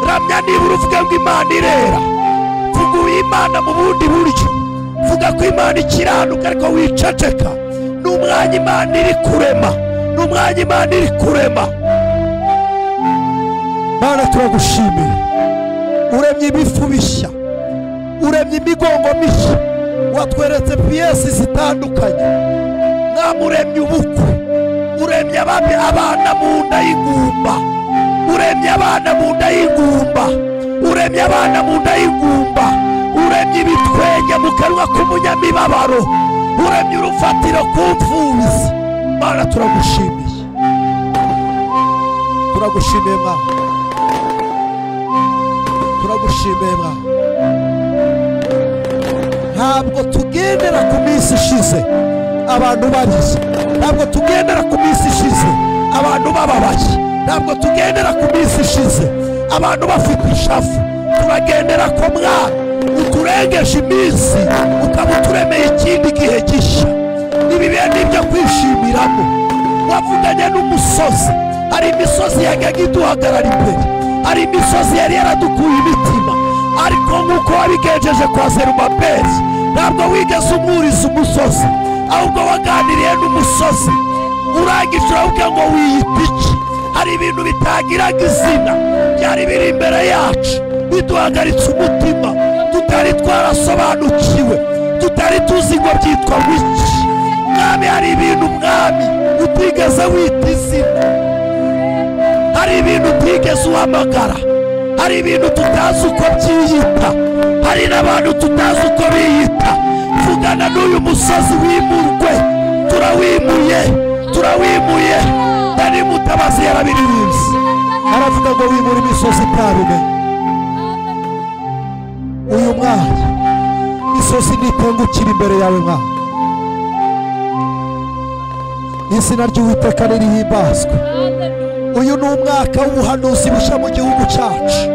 ramya nibura uvuga ngo Imana irera. Vuga Imana mu bundi buryo, vuga ko Imana ikiranuka, ariko wiceceka. N'umwanya Imana iri kurema, n'umwanya Imana iri kurema. Mana turagushimiye, uremye ibifu bishya, uremye imigongo mishya, watweretse piyesi zitandukanye. Mwamuremye ubukwe, uremye abana mu nda y'ingumba, uremye abana mu nda y'ingumba, uremye abana mu nda y'ingumba, uremye ibitwenge mu kanwa k'umunyamibabaro, uremye urufatiro ku mfuzi. Mana turagushimiye, turagushimiye Mwana, turagushimiye Mwana. Ntabwo tugendera ku minsi ishize abantu barize, ntabwo tugendera ku minsi ishize abantu bababaye, ntabwo tugendera ku minsi ishize abantu bafite ishavu. Turagendera ko Mwana uturengeje iminsi, ukaba uturemeye ikindi gihe gishya. Ibi bihe ni ibyo kwishimiramo. Wavuganye n'umusozi, hari imisozi yajyaga iduhagarara imbere, hari imisozi yari yaradukuye imitima, ariko nk'uko wabigenjeje kwa Zerubabeli, ntabwo wigeze umwuriza umusozi, ahubwo waganiriye n'umusozi. Urangije uravuga ngo wiyita iki? Hari ibintu bitagiraga izina byari biri imbere yacu, biduhagaritse umutima, tutari twarasobanukiwe, tutari tuzi ngo byitwa wiki. Mwami, hari ibintu Mwami utigeze wita izina, hari ibintu utigeze uhamagara, hari ibintu tutazi uko byiyita, hari n'abantu tutazi uko biyita. Vugana n'uyu musozi wimurwe, turawimuye, turawimuye. Dani Mutabazi yarabiririmbye, aravuga ngo wimura imisozi itarumenye. Uyu mwanya imisozi nitengukira imbere yawe Mwana, izina ry'Uwiteka nirihimbazwe. Uyu ni umwaka w'ubuhanuzi bushya mu gihugu cyacu,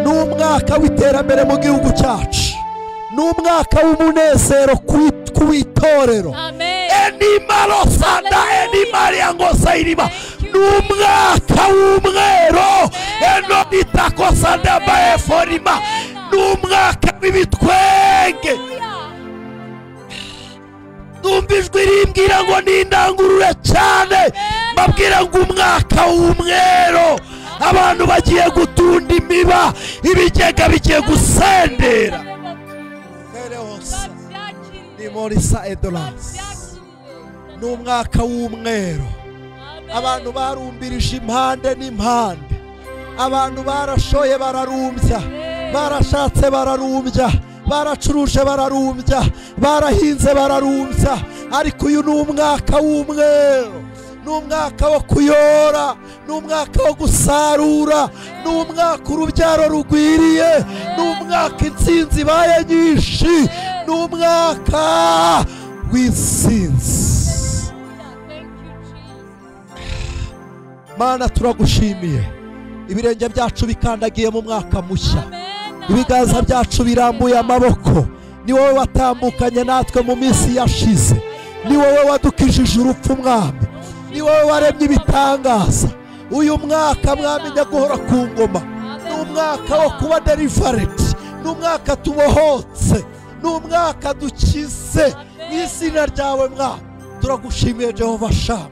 ni umwaka w'iterambere mu gihugu cyacu, ni umwaka w'umunezero ku itorero. Enimaro sanda enimariya ngosa iriba, ni umwaka w'umwero enoditako sanda bae forima, ni umwaka w'ibitwenge. Ndumva ijwi rimbwira ngo nindangurure cyane, mbabwira ngo umwaka w'umwero abantu bagiye gutunda imiba, ibigega bigiye gusendera. Ni Morisa Edolance, ni umwaka w'umwero. Abantu barumbirije impande n'impande, abantu barashoye bararumbya, barashatse bararumbya, baracuruje bararumbya, barahinze bararumbya. Ariko uyu ni umwaka w'umwero, ni umwaka wo kuyora, ni umwaka wo gusarura, ni umwaka urubyaro rugwiriye, ni umwaka intsinzi ibaye nyinshi, ni umwaka w'intsinzi. Mana turagushimiye, ibirenge byacu bikandagiye mu mwaka mushya, ibiganza byacu birambuye amaboko. Ni wowe watambukanye natwe mu minsi yashize, ni wowe wadukijije urupfu mwami, ni wowe waremye ibitangaza. Uyu mwaka mwami nyaguhora ku ngoma, ni umwaka wo kuba delivered, ni umwaka tubohotse, ni umwaka dukize mu izina ryawe mwami. Turagushimiye Jehova Shama,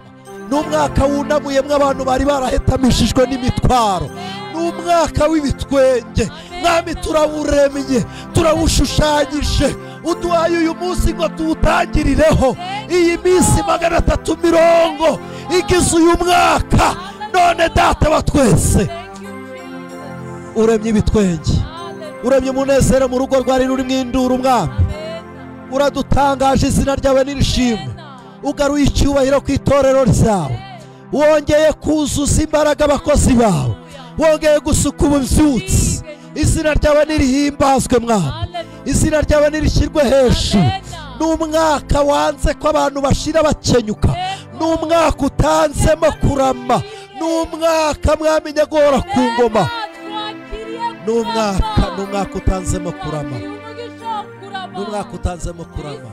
ni umwaka wunamuyemo abantu bari barahetamishijwe n'imitwaro, ni umwaka w'ibitwenge mwami. Turawuremye, turawushushanyije, uduhaye uyu munsi ngo tuwutangirireho iyi minsi 330 igize uyu mwaka. None data wa twese, uremye ibitwenge, uremye umunezero mu rugo rwari ruri mw'induru mwami. Uradutangaje, izina ryawe nirishimwe. Ugaruye icyubahiro ku itorero ryawe, wongeye kuzuza imbaraga abakozi bawe, wongeye gusuka ububyutsi. Izina ryawe nirihimbazwe mwami, izina ryawe nirishyirwe hejuru. Ni umwaka wanze ko abantu bashira bakenyuka, ni umwaka utanzemo kurama, ni umwaka mwami nyagora ku ngoma, ni umwaka utanzemo kurama, ni umwaka utanzemo kurama.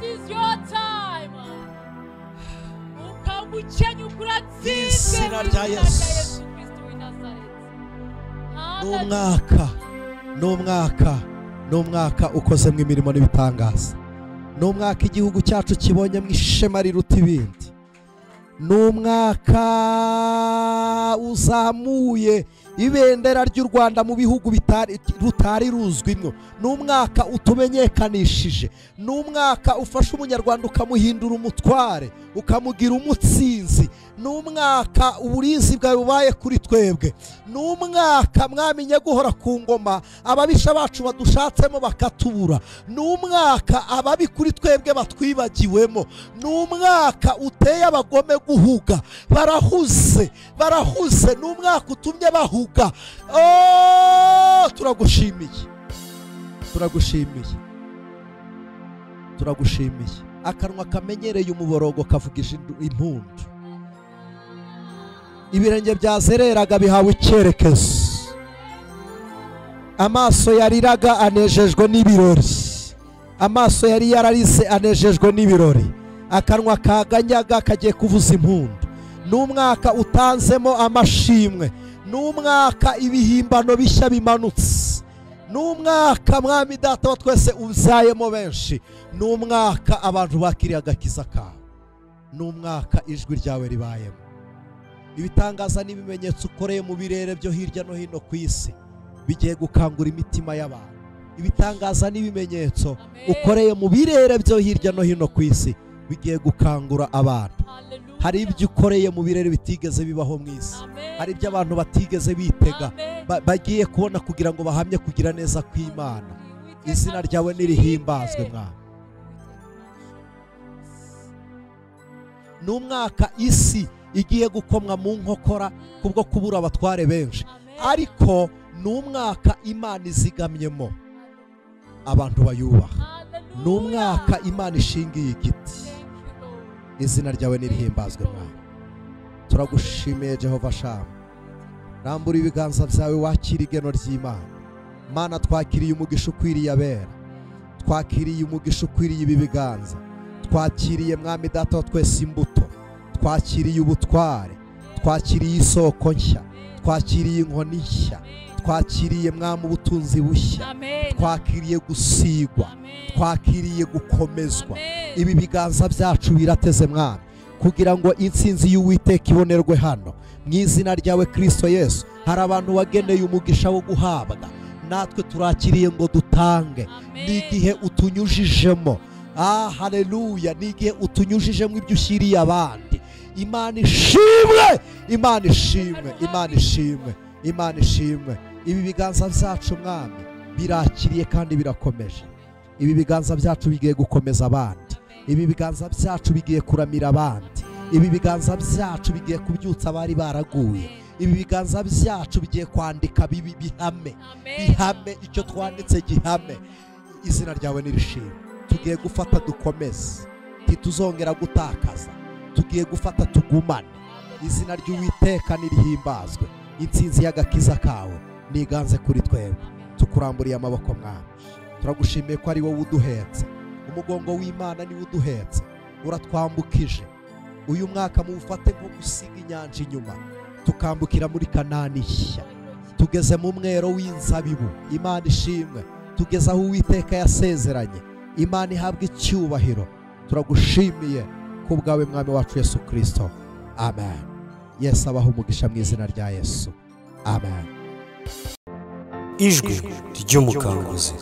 Izina rya Yesu, ni umwaka ukozemo imirimo n'ibitangaza, ni umwaka igihugu cyacu kibonyemo ishema riruta ibindi, ni umwaka uzamuye ibendera ry'u Rwanda mu bihugu rutari ruzwimwo, ni umwaka utumenyekanishije, ni umwaka ufasha umunyarwanda ukamuhindura umutware, ukamugira umutsinzi, ni umwaka uburinzi bwawe bubaye kuri twebwe, ni umwaka mwami nyaguhora ku ngoma ababisha bacu badushatsemo bakatubura, ni umwaka ababi kuri twebwe batwibagiwemo, ni umwaka uteye abagome guhuga, barahuze, ni umwaka utumye bahuga. Turagushimiye. Akanwa kamenyereye umuborogo kavugisha impundu, ibirenge byazereraga bihawe icyerekezo, amaso yariraga anejejwe n'ibirori, amaso yari yararize anejejwe n'ibirori, akanwa kaganyaga kagiye kuvuza impundu. Ni umwaka utanzemo amashimwe, ni umwaka ibihimbano bishya bimanutse, ni umwaka mwami data wa twese uzayemo benshi, ni umwaka abantu bakiriye agakiza kawe, ni umwaka ijwi ryawe ribayemo. Ibitangaza n'ibimenyetso ukoreye mu birere byo hirya no hino ku isi bigiye gukangura imitima y'abantu. Ibitangaza n'ibimenyetso ukoreye mu birere byo hirya no hino ku isi bigiye gukangura abantu. Hari ibyo ukoreye mu birere bitigeze bibaho mu isi, hari ibyo abantu batigeze bitega bagiye kubona kugira ngo bahamye kugira neza kw'Imana. Izina ryawe nirihimbazwe mwami. Ni umwaka isi igiye gukomwa mu nkokora kubwo kubura abatware benshi, ariko ni umwaka Imana izigamyemo abantu bayubaha, ni umwaka Imana ishingiye igiti. izina ryawe nirihimbazwe Mwami. Turagushimiye Jehova Shamu, rambura ibiganza byawe wakira igeno ry'Imana. Mana, twakiriye umugisha ukwiriye abera, twakiriye umugisha ukwiriye ibi biganza, twakiriye Mwami Data wa twese imbuto, twakiriye ubutware, twakiriye isoko nshya, twakiriye inkoni nshya, twakiriye Mwami ubutunzi bushya, twakiriye gusigwa, twakiriye gukomezwa. Ibi biganza byacu birateze Mwami kugira ngo intsinzi y'Uwiteka ibonerwe hano mu izina ryawe Kristo Yesu. Hari abantu wageneye umugisha wo guhabwa, natwe turakiriye ngo dutange. Ni igihe utunyujijemo, haleluya, ni igihe utunyujijemo ibyo ushyiriye abandi. Imana ishimwe, Imana ishimwe, Imana ishimwe, Imana ishimwe. Ibi biganza byacu Mwami birakiriye kandi birakomeje. Ibi biganza byacu bigiye gukomeza abandi, ibi biganza byacu bigiye kuramira abandi, ibi biganza byacu bigiye kubyutsa abari baraguye, ibi biganza byacu bigiye kwandika bihame, bihame icyo twanditse gihame. Izina ryawe nirishimwe. Tugiye gufata dukomeze, tituzongera gutakaza, tugiye gufata tugumane. Izina ry'Uwiteka nirihimbazwe. Intsinzi y'agakiza kawe niganze kuri twebwe. Tukuramburiye amaboko Mwami, turagushimiye ko ari wowe uduhetse, umugongo w'Imana niwe uduhetse, uratwambukije. Uyu mwaka muwufate nko gusiga inyanja inyuma, tukambukira muri Kanani nshya, tugeze mu mwero w'inzabibu. Imana ishimwe, tugeze aho Uwiteka yasezeranye. Imana ihabwe icyubahiro. Turagushimiye ku bwawe Mwami wacu Yesu Kristo. Amen. Yesu abaho umugisha mu izina rya Yesu. Amen. Ijwi ry'umukanguzi.